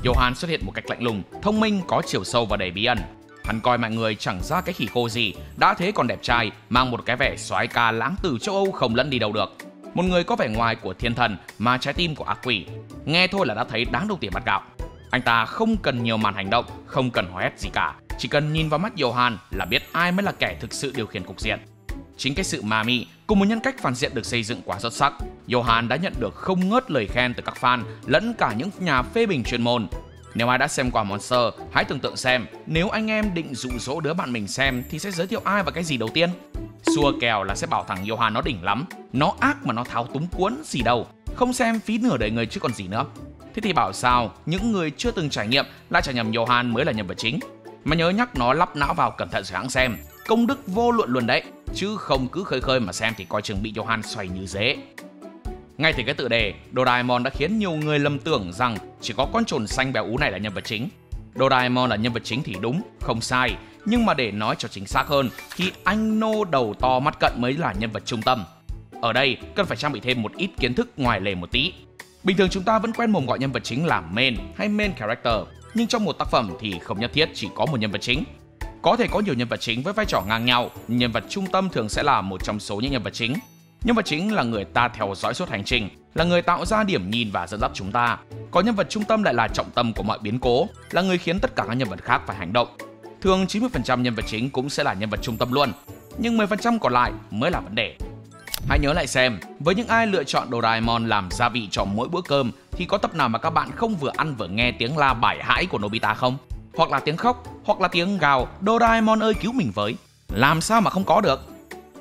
Johann xuất hiện một cách lạnh lùng, thông minh, có chiều sâu và đầy bí ẩn. Hắn coi mọi người chẳng ra cái khỉ khô gì, đã thế còn đẹp trai, mang một cái vẻ soái ca lãng tử châu Âu không lẫn đi đâu được. Một người có vẻ ngoài của thiên thần mà trái tim của ác quỷ, nghe thôi là đã thấy đáng đồng tiền bát gạo. Anh ta không cần nhiều màn hành động, không cần hò hét gì cả, chỉ cần nhìn vào mắt Johann là biết ai mới là kẻ thực sự điều khiển cục diện. Chính cái sự ma mị cùng một nhân cách phản diện được xây dựng quá xuất sắc, Johann đã nhận được không ngớt lời khen từ các fan lẫn cả những nhà phê bình chuyên môn. Nếu ai đã xem qua Monster, hãy tưởng tượng xem nếu anh em định dụ dỗ đứa bạn mình xem thì sẽ giới thiệu ai và cái gì đầu tiên. Xua kèo là sẽ bảo thằng Johann nó đỉnh lắm, nó ác mà nó tháo túng cuốn gì đâu, không xem phí nửa đời người chứ còn gì nữa. Thế thì bảo sao những người chưa từng trải nghiệm lại trả nhầm Johann mới là nhân vật chính. Mà nhớ nhắc nó lắp não vào cẩn thận rồi hãng xem, công đức vô luận luôn đấy, chứ không cứ khơi khơi mà xem thì coi chừng bị Johann xoay như dế. Ngay từ cái tựa đề, Doraemon đã khiến nhiều người lầm tưởng rằng chỉ có con trồn xanh béo ú này là nhân vật chính. Doraemon là nhân vật chính thì đúng, không sai, nhưng mà để nói cho chính xác hơn thì anh nô đầu to mắt cận mới là nhân vật trung tâm. Ở đây cần phải trang bị thêm một ít kiến thức ngoài lề một tí. Bình thường chúng ta vẫn quen mồm gọi nhân vật chính là main hay main character, nhưng trong một tác phẩm thì không nhất thiết chỉ có một nhân vật chính. Có thể có nhiều nhân vật chính với vai trò ngang nhau, nhưng nhân vật trung tâm thường sẽ là một trong số những nhân vật chính. Nhân vật chính là người ta theo dõi suốt hành trình, là người tạo ra điểm nhìn và dẫn dắt chúng ta. Còn nhân vật trung tâm lại là trọng tâm của mọi biến cố, là người khiến tất cả các nhân vật khác phải hành động. Thường 90% nhân vật chính cũng sẽ là nhân vật trung tâm luôn, nhưng 10% còn lại mới là vấn đề. Hãy nhớ lại xem, với những ai lựa chọn Doraemon làm gia vị cho mỗi bữa cơm thì có tập nào mà các bạn không vừa ăn vừa nghe tiếng la bài hãi của Nobita không? Hoặc là tiếng khóc, hoặc là tiếng gào Doraemon ơi cứu mình với. Làm sao mà không có được?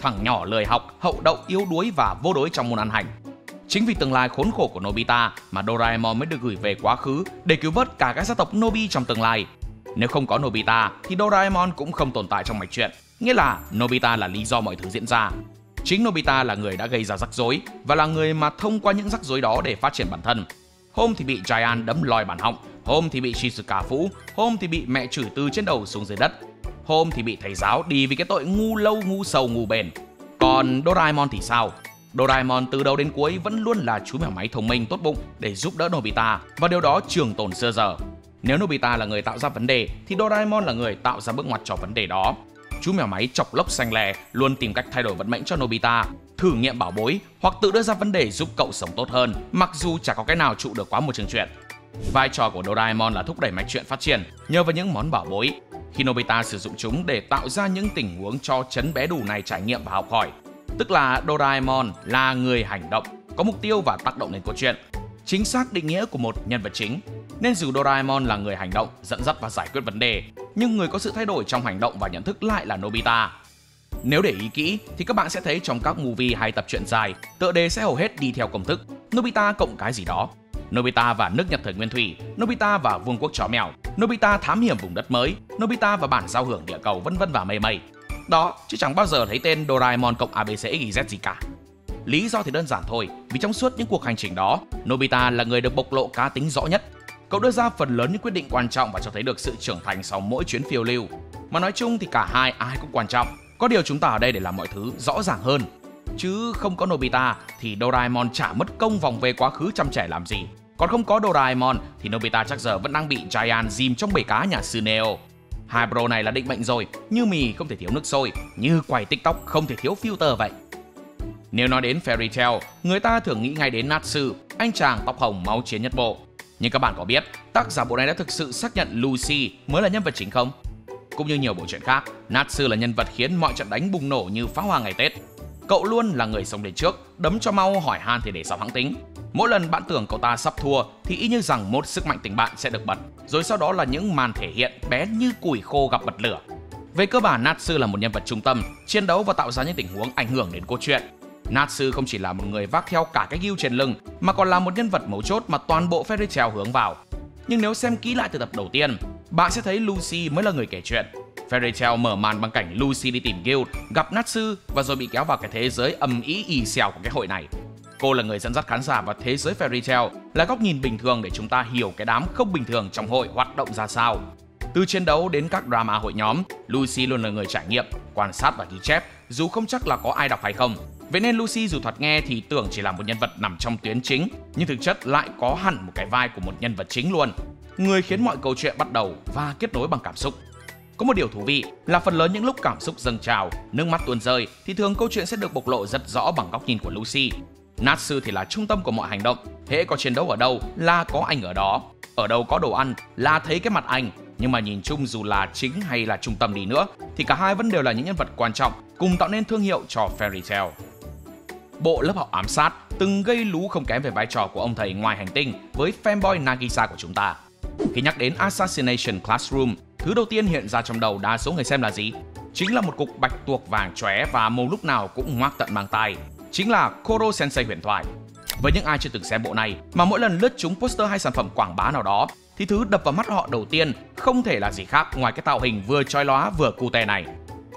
Thằng nhỏ lười học, hậu đậu, yếu đuối và vô đối trong môn ăn hành. Chính vì tương lai khốn khổ của Nobita mà Doraemon mới được gửi về quá khứ để cứu vớt cả các gia tộc Nobi trong tương lai. Nếu không có Nobita thì Doraemon cũng không tồn tại trong mạch truyện, nghĩa là Nobita là lý do mọi thứ diễn ra. Chính Nobita là người đã gây ra rắc rối và là người mà thông qua những rắc rối đó để phát triển bản thân. Hôm thì bị Giant đấm lòi bản họng, hôm thì bị Shizuka phũ, hôm thì bị mẹ chửi từ trên đầu xuống dưới đất, hôm thì bị thầy giáo đi vì cái tội ngu lâu ngu sầu ngu bền. Còn Doraemon thì sao? Doraemon từ đầu đến cuối vẫn luôn là chú mèo máy thông minh tốt bụng để giúp đỡ Nobita, và điều đó trường tồn xưa giờ. Nếu Nobita là người tạo ra vấn đề thì Doraemon là người tạo ra bước ngoặt cho vấn đề đó. Chú mèo máy chọc lốc xanh lè luôn tìm cách thay đổi vận mệnh cho Nobita, thử nghiệm bảo bối hoặc tự đưa ra vấn đề giúp cậu sống tốt hơn, mặc dù chả có cái nào trụ được quá một chương truyện. Vai trò của Doraemon là thúc đẩy mạch truyện phát triển nhờ vào những món bảo bối. Khi Nobita sử dụng chúng để tạo ra những tình huống cho chấn bé đủ này trải nghiệm và học hỏi, tức là Doraemon là người hành động, có mục tiêu và tác động đến câu chuyện. Chính xác định nghĩa của một nhân vật chính. Nên dù Doraemon là người hành động, dẫn dắt và giải quyết vấn đề, nhưng người có sự thay đổi trong hành động và nhận thức lại là Nobita. Nếu để ý kỹ thì các bạn sẽ thấy trong các movie hay tập truyện dài, tựa đề sẽ hầu hết đi theo công thức Nobita cộng cái gì đó. Nobita và nước Nhật thời nguyên thủy, Nobita và vương quốc chó mèo, Nobita thám hiểm vùng đất mới, Nobita và bản giao hưởng địa cầu, vân vân và mây mây. Đó, chứ chẳng bao giờ thấy tên Doraemon cộng ABCXYZ gì cả. Lý do thì đơn giản thôi, vì trong suốt những cuộc hành trình đó, Nobita là người được bộc lộ cá tính rõ nhất. Cậu đưa ra phần lớn những quyết định quan trọng và cho thấy được sự trưởng thành sau mỗi chuyến phiêu lưu. Mà nói chung thì cả hai ai cũng quan trọng. Có điều chúng ta ở đây để làm mọi thứ rõ ràng hơn. Chứ không có Nobita thì Doraemon chả mất công vòng về quá khứ chăm trẻ làm gì. Còn không có Doraemon thì Nobita chắc giờ vẫn đang bị Giant dìm trong bể cá nhà sư Neo. Hai bro này là định mệnh rồi, như mì không thể thiếu nước sôi, như quay TikTok không thể thiếu filter vậy. Nếu nói đến Fairy Tail, người ta thường nghĩ ngay đến Natsu, anh chàng tóc hồng máu chiến nhất bộ. Nhưng các bạn có biết, tác giả bộ này đã thực sự xác nhận Lucy mới là nhân vật chính không? Cũng như nhiều bộ truyện khác, Natsu là nhân vật khiến mọi trận đánh bùng nổ như pháo hoa ngày Tết. Cậu luôn là người sống đến trước, đấm cho mau hỏi han thì để sau hãng tính. Mỗi lần bạn tưởng cậu ta sắp thua thì y như rằng một sức mạnh tình bạn sẽ được bật, rồi sau đó là những màn thể hiện bé như củi khô gặp bật lửa. Về cơ bản, Natsu là một nhân vật trung tâm, chiến đấu và tạo ra những tình huống ảnh hưởng đến câu chuyện. Natsu không chỉ là một người vác theo cả cái gươm trên lưng, mà còn là một nhân vật mấu chốt mà toàn bộ Fairy Tail hướng vào. Nhưng nếu xem kỹ lại từ tập đầu tiên, bạn sẽ thấy Lucy mới là người kể chuyện. Fairy Tail mở màn bằng cảnh Lucy đi tìm Guild, gặp Natsu và rồi bị kéo vào cái thế giới ầm ĩ ì xèo của cái hội này. Cô là người dẫn dắt khán giả vào thế giới Fairy Tail, là góc nhìn bình thường để chúng ta hiểu cái đám không bình thường trong hội hoạt động ra sao. Từ chiến đấu đến các drama hội nhóm, Lucy luôn là người trải nghiệm, quan sát và ghi chép, dù không chắc là có ai đọc hay không. Vậy nên Lucy dù thoạt nghe thì tưởng chỉ là một nhân vật nằm trong tuyến chính, nhưng thực chất lại có hẳn một cái vai của một nhân vật chính luôn, người khiến mọi câu chuyện bắt đầu và kết nối bằng cảm xúc. Có một điều thú vị là phần lớn những lúc cảm xúc dâng trào, nước mắt tuôn rơi thì thường câu chuyện sẽ được bộc lộ rất rõ bằng góc nhìn của Lucy. Natsu thì là trung tâm của mọi hành động, hễ có chiến đấu ở đâu là có anh ở đâu có đồ ăn là thấy cái mặt anh. Nhưng mà nhìn chung dù là chính hay là trung tâm đi nữa thì cả hai vẫn đều là những nhân vật quan trọng, cùng tạo nên thương hiệu cho Fairy Tail. Bộ lớp học ám sát từng gây lú không kém về vai trò của ông thầy ngoài hành tinh với fanboy Nagisa của chúng ta. Khi nhắc đến Assassination Classroom, thứ đầu tiên hiện ra trong đầu đa số người xem là gì? Chính là một cục bạch tuộc vàng chóe và màu lúc nào cũng ngoác tận mang tai. Chính là Koro Sensei huyền thoại. Với những ai chưa từng xem bộ này mà mỗi lần lướt trúng poster hay sản phẩm quảng bá nào đó thì thứ đập vào mắt họ đầu tiên không thể là gì khác ngoài cái tạo hình vừa chói lóa vừa cute này.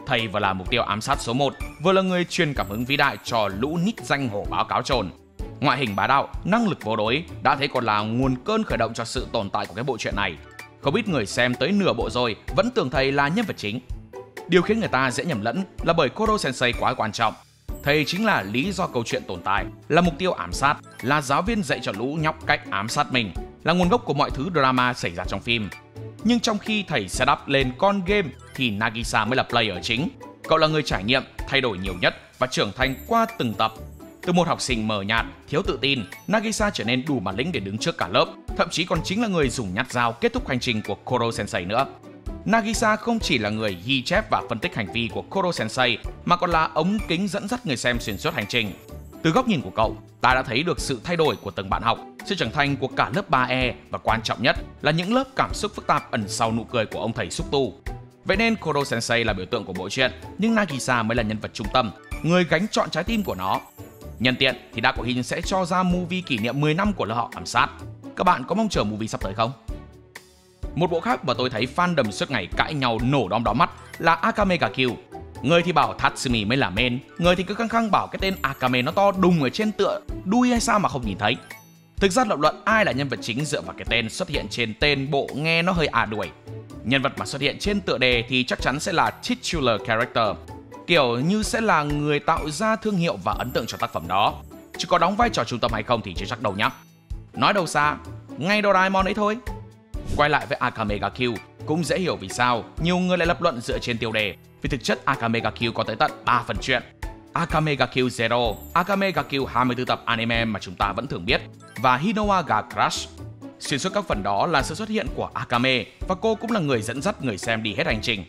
Thầy vừa là mục tiêu ám sát số 1, vừa là người truyền cảm hứng vĩ đại cho lũ nít danh hổ báo cáo trồn. Ngoại hình bá đạo, năng lực vô đối đã thấy còn là nguồn cơn khởi động cho sự tồn tại của cái bộ truyện này. Không ít người xem tới nửa bộ rồi vẫn tưởng thầy là nhân vật chính. Điều khiến người ta dễ nhầm lẫn là bởi Koro Sensei quá quan trọng. Thầy chính là lý do câu chuyện tồn tại, là mục tiêu ám sát, là giáo viên dạy cho lũ nhóc cách ám sát mình, là nguồn gốc của mọi thứ drama xảy ra trong phim. Nhưng trong khi thầy setup lên con game thì Nagisa mới là player chính. Cậu là người trải nghiệm, thay đổi nhiều nhất và trưởng thành qua từng tập. Từ một học sinh mờ nhạt, thiếu tự tin, Nagisa trở nên đủ bản lĩnh để đứng trước cả lớp, thậm chí còn chính là người dùng nhát dao kết thúc hành trình của Koro Sensei nữa. Nagisa không chỉ là người ghi chép và phân tích hành vi của Koro Sensei mà còn là ống kính dẫn dắt người xem xuyên suốt hành trình. Từ góc nhìn của cậu, ta đã thấy được sự thay đổi của từng bạn học, sự trưởng thành của cả lớp 3E và quan trọng nhất là những lớp cảm xúc phức tạp ẩn sau nụ cười của ông thầy xúc tu. Vậy nên Koro Sensei là biểu tượng của bộ truyện, nhưng Nagisa mới là nhân vật trung tâm, người gánh trọn trái tim của nó. Nhân tiện thì Đa Cổ Hin sẽ cho ra movie kỷ niệm 10 năm của lớp học ám sát. Các bạn có mong chờ movie sắp tới không? Một bộ khác mà tôi thấy fandom suốt ngày cãi nhau nổ đom đóm mắt là Akame ga Kill. Người thì bảo Tatsumi mới là main, người thì cứ khăng khăng bảo cái tên Akame nó to đùng ở trên tựa đuôi hay sao mà không nhìn thấy. Thực ra lập luận ai là nhân vật chính dựa vào cái tên xuất hiện trên tên bộ nghe nó hơi đuổi. Nhân vật mà xuất hiện trên tựa đề thì chắc chắn sẽ là titular character, kiểu như sẽ là người tạo ra thương hiệu và ấn tượng cho tác phẩm đó. Chứ có đóng vai trò trung tâm hay không thì chưa chắc đâu nhá. Nói đâu xa, ngay Doraemon ấy thôi. Quay lại với Akame ga Kill, cũng dễ hiểu vì sao nhiều người lại lập luận dựa trên tiêu đề. Vì thực chất Akame ga Kill có tới tận 3 phần truyện: Akame ga Kill Zero, Akame ga Kill 24 tập anime mà chúng ta vẫn thường biết, và Hinowa ga Crush. Xuyên suốt các phần đó là sự xuất hiện của Akame và cô cũng là người dẫn dắt người xem đi hết hành trình.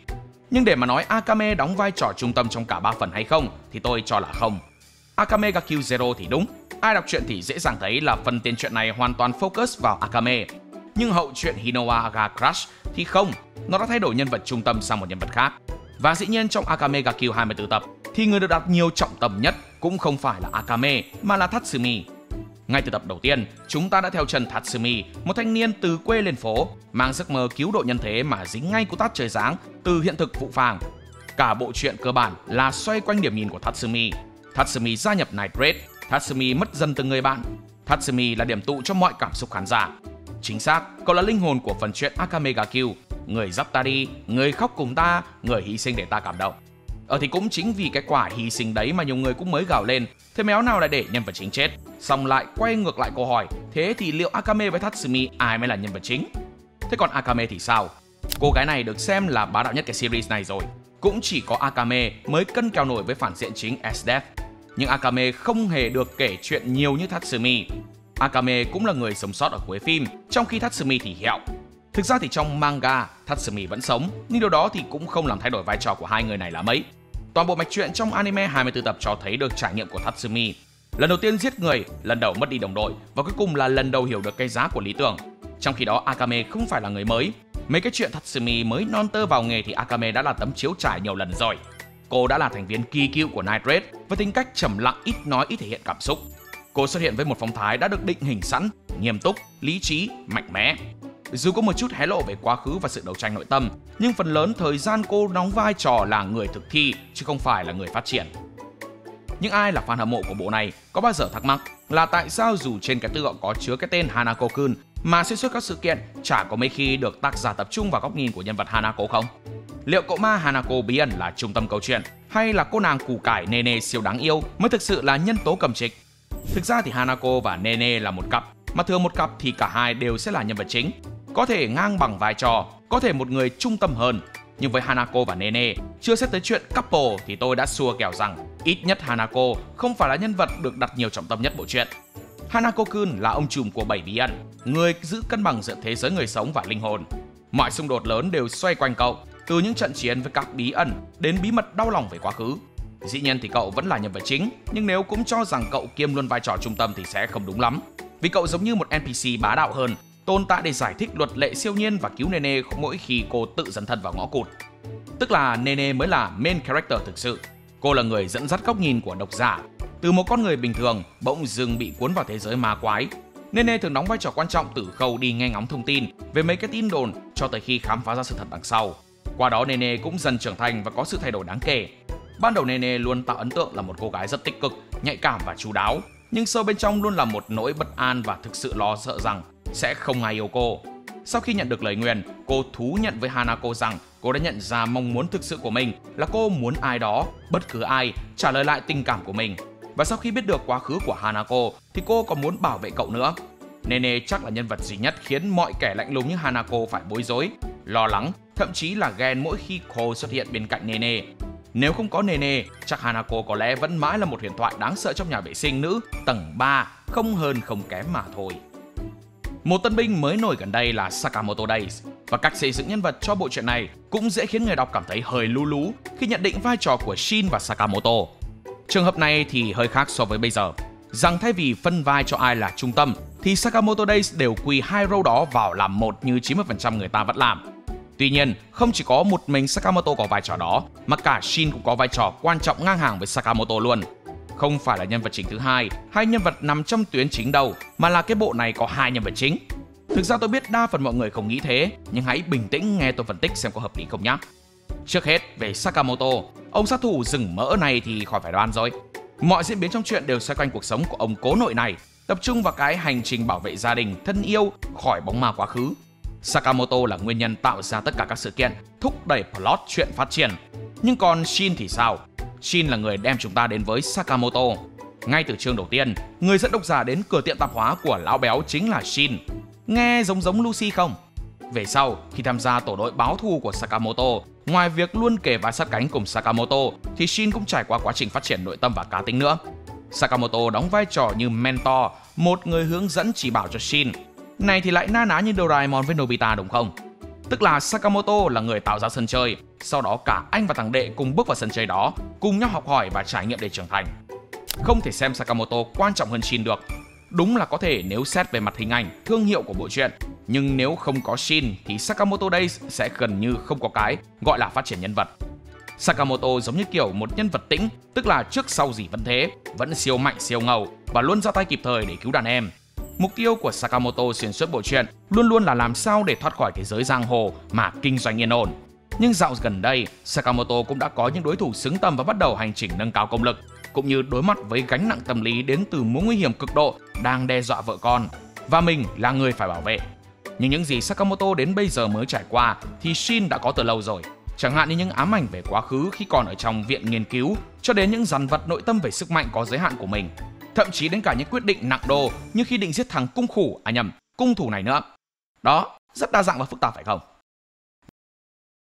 Nhưng để mà nói Akame đóng vai trò trung tâm trong cả 3 phần hay không thì tôi cho là không. Akame ga Kill Zero thì đúng, ai đọc truyện thì dễ dàng thấy là phần tiền truyện này hoàn toàn focus vào Akame. Nhưng hậu truyện Hinowa Aga Crush thì không, nó đã thay đổi nhân vật trung tâm sang một nhân vật khác. Và dĩ nhiên trong Akame ga Kill 24 tập thì người được đặt nhiều trọng tâm nhất cũng không phải là Akame mà là Tatsumi. Ngay từ tập đầu tiên, chúng ta đã theo chân Tatsumi, một thanh niên từ quê lên phố, mang giấc mơ cứu độ nhân thế mà dính ngay cú tát trời giáng từ hiện thực phũ phàng. Cả bộ truyện cơ bản là xoay quanh điểm nhìn của Tatsumi. Tatsumi gia nhập Night Raid, Tatsumi mất dần từng người bạn. Tatsumi là điểm tụ cho mọi cảm xúc khán giả. Chính xác, cậu là linh hồn của phần truyện Akame ga Kill, người dắt ta đi, người khóc cùng ta, người hy sinh để ta cảm động. Thì cũng chính vì cái quả hy sinh đấy mà nhiều người cũng mới gào lên, thế méo nào lại để nhân vật chính chết. Xong lại quay ngược lại câu hỏi, thế thì liệu Akame với Tatsumi ai mới là nhân vật chính? Thế còn Akame thì sao? Cô gái này được xem là bá đạo nhất cái series này rồi. Cũng chỉ có Akame mới cân kèo nổi với phản diện chính S-Death. Nhưng Akame không hề được kể chuyện nhiều như Tatsumi. Akame cũng là người sống sót ở cuối phim, trong khi Tatsumi thì hẹo. Thực ra thì trong manga, Tatsumi vẫn sống, nhưng điều đó thì cũng không làm thay đổi vai trò của hai người này là mấy. Toàn bộ mạch truyện trong anime 24 tập cho thấy được trải nghiệm của Tatsumi. Lần đầu tiên giết người, lần đầu mất đi đồng đội, và cuối cùng là lần đầu hiểu được cái giá của lý tưởng. Trong khi đó Akame không phải là người mới. Mấy cái chuyện Tatsumi mới non tơ vào nghề thì Akame đã là tấm chiếu trải nhiều lần rồi. Cô đã là thành viên kỳ cựu của Night Raid với tính cách trầm lặng, ít nói, ít thể hiện cảm xúc. Cô xuất hiện với một phong thái đã được định hình sẵn, nghiêm túc, lý trí, mạnh mẽ. Dù có một chút hé lộ về quá khứ và sự đấu tranh nội tâm, nhưng phần lớn thời gian cô đóng vai trò là người thực thi chứ không phải là người phát triển. Những ai là fan hâm mộ của bộ này có bao giờ thắc mắc là tại sao dù trên cái tựa có chứa cái tên Hanako-kun mà xuyên suốt các sự kiện chả có mấy khi được tác giả tập trung vào góc nhìn của nhân vật Hanako không? Liệu cậu ma Hanako bí ẩn là trung tâm câu chuyện hay là cô nàng củ cải Nene siêu đáng yêu mới thực sự là nhân tố cầm trịch? Thực ra thì Hanako và Nene là một cặp, mà thường một cặp thì cả hai đều sẽ là nhân vật chính. Có thể ngang bằng vai trò, có thể một người trung tâm hơn. Nhưng với Hanako và Nene, chưa xét tới chuyện couple thì tôi đã xua kèo rằng ít nhất Hanako không phải là nhân vật được đặt nhiều trọng tâm nhất bộ truyện. Hanako-kun là ông trùm của 7 bí ẩn, người giữ cân bằng giữa thế giới người sống và linh hồn. Mọi xung đột lớn đều xoay quanh cậu, từ những trận chiến với các bí ẩn đến bí mật đau lòng về quá khứ. Dĩ nhiên thì cậu vẫn là nhân vật chính, nhưng nếu cũng cho rằng cậu kiêm luôn vai trò trung tâm thì sẽ không đúng lắm. Vì cậu giống như một NPC bá đạo hơn, tồn tại để giải thích luật lệ siêu nhiên và cứu Nene mỗi khi cô tự dấn thân vào ngõ cụt. Tức là Nene mới là main character thực sự. Cô là người dẫn dắt góc nhìn của độc giả. Từ một con người bình thường bỗng dưng bị cuốn vào thế giới ma quái, Nene thường đóng vai trò quan trọng từ khâu đi nghe ngóng thông tin về mấy cái tin đồn cho tới khi khám phá ra sự thật đằng sau. Qua đó Nene cũng dần trưởng thành và có sự thay đổi đáng kể. Ban đầu Nene luôn tạo ấn tượng là một cô gái rất tích cực, nhạy cảm và chu đáo, nhưng sâu bên trong luôn là một nỗi bất an và thực sự lo sợ rằng sẽ không ai yêu cô. Sau khi nhận được lời nguyền, cô thú nhận với Hanako rằng cô đã nhận ra mong muốn thực sự của mình là cô muốn ai đó, bất cứ ai, trả lời lại tình cảm của mình. Và sau khi biết được quá khứ của Hanako thì cô còn muốn bảo vệ cậu nữa. Nene chắc là nhân vật duy nhất khiến mọi kẻ lạnh lùng như Hanako phải bối rối, lo lắng, thậm chí là ghen mỗi khi cô xuất hiện bên cạnh Nene. Nếu không có Nene, chắc Hanako có lẽ vẫn mãi là một huyền thoại đáng sợ trong nhà vệ sinh nữ tầng 3, không hơn không kém mà thôi. Một tân binh mới nổi gần đây là Sakamoto Days, và cách xây dựng nhân vật cho bộ truyện này cũng dễ khiến người đọc cảm thấy hơi lú lú khi nhận định vai trò của Shin và Sakamoto. Trường hợp này thì hơi khác so với bây giờ, rằng thay vì phân vai cho ai là trung tâm thì Sakamoto Days đều quy hai role đó vào làm một như 90% người ta vẫn làm. Tuy nhiên, không chỉ có một mình Sakamoto có vai trò đó, mà cả Shin cũng có vai trò quan trọng ngang hàng với Sakamoto luôn. Không phải là nhân vật chính thứ hai hay nhân vật nằm trong tuyến chính đâu, mà là cái bộ này có hai nhân vật chính. Thực ra tôi biết đa phần mọi người không nghĩ thế, nhưng hãy bình tĩnh nghe tôi phân tích xem có hợp lý không nhé. Trước hết về Sakamoto, ông sát thủ rừng mỡ này thì khỏi phải đoán rồi. Mọi diễn biến trong chuyện đều xoay quanh cuộc sống của ông cố nội này, tập trung vào cái hành trình bảo vệ gia đình thân yêu khỏi bóng ma quá khứ. Sakamoto là nguyên nhân tạo ra tất cả các sự kiện, thúc đẩy plot chuyện phát triển. Nhưng còn Shin thì sao? Shin là người đem chúng ta đến với Sakamoto. Ngay từ chương đầu tiên, người dẫn độc giả đến cửa tiệm tạp hóa của lão béo chính là Shin. Nghe giống Lucy không? Về sau, khi tham gia tổ đội báo thù của Sakamoto, ngoài việc luôn kề vai sát cánh cùng Sakamoto, thì Shin cũng trải qua quá trình phát triển nội tâm và cá tính nữa. Sakamoto đóng vai trò như mentor, một người hướng dẫn chỉ bảo cho Shin. Này thì lại na ná như Doraemon với Nobita đúng không? tức là Sakamoto là người tạo ra sân chơi, sau đó cả anh và thằng đệ cùng bước vào sân chơi đó, cùng nhau học hỏi và trải nghiệm để trưởng thành. Không thể xem Sakamoto quan trọng hơn Shin được. Đúng là có thể nếu xét về mặt hình ảnh, thương hiệu của bộ truyện, nhưng nếu không có Shin thì Sakamoto đây sẽ gần như không có cái gọi là phát triển nhân vật. Sakamoto giống như kiểu một nhân vật tĩnh, tức là trước sau gì vẫn thế, vẫn siêu mạnh siêu ngầu và luôn ra tay kịp thời để cứu đàn em. Mục tiêu của Sakamoto xuyên suốt bộ truyện luôn luôn là làm sao để thoát khỏi thế giới giang hồ mà kinh doanh yên ổn. Nhưng dạo gần đây, Sakamoto cũng đã có những đối thủ xứng tầm và bắt đầu hành trình nâng cao công lực, cũng như đối mặt với gánh nặng tâm lý đến từ mối nguy hiểm cực độ đang đe dọa vợ con, và mình là người phải bảo vệ. Nhưng những gì Sakamoto đến bây giờ mới trải qua thì Shin đã có từ lâu rồi. Chẳng hạn như những ám ảnh về quá khứ khi còn ở trong viện nghiên cứu, cho đến những dằn vặt nội tâm về sức mạnh có giới hạn của mình. Thậm chí đến cả những quyết định nặng đô như khi định giết thằng cung thủ này nữa. Đó, rất đa dạng và phức tạp phải không?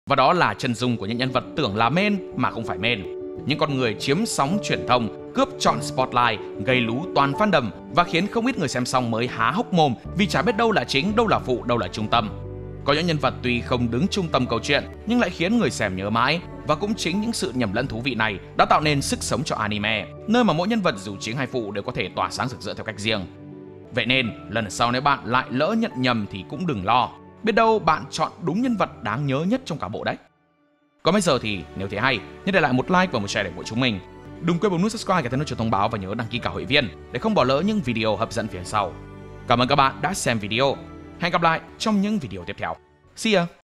Và đó là chân dung của những nhân vật tưởng là main mà không phải main. Những con người chiếm sóng truyền thông, cướp trọn spotlight, gây lú toàn fandom và khiến không ít người xem xong mới há hốc mồm vì chả biết đâu là chính, đâu là phụ, đâu là trung tâm. Có những nhân vật tuy không đứng trung tâm câu chuyện nhưng lại khiến người xem nhớ mãi, và cũng chính những sự nhầm lẫn thú vị này đã tạo nên sức sống cho anime, nơi mà mỗi nhân vật dù chính hay phụ đều có thể tỏa sáng rực rỡ theo cách riêng. Vậy nên, lần sau nếu bạn lại lỡ nhận nhầm thì cũng đừng lo, biết đâu bạn chọn đúng nhân vật đáng nhớ nhất trong cả bộ đấy. Còn bây giờ thì nếu thấy hay, nhớ để lại một like và một share để của chúng mình. Đừng quên bấm nút subscribe kèm theo chuông thông báo và nhớ đăng ký cả hội viên để không bỏ lỡ những video hấp dẫn phía sau. Cảm ơn các bạn đã xem video. Hẹn gặp lại trong những video tiếp theo. See ya!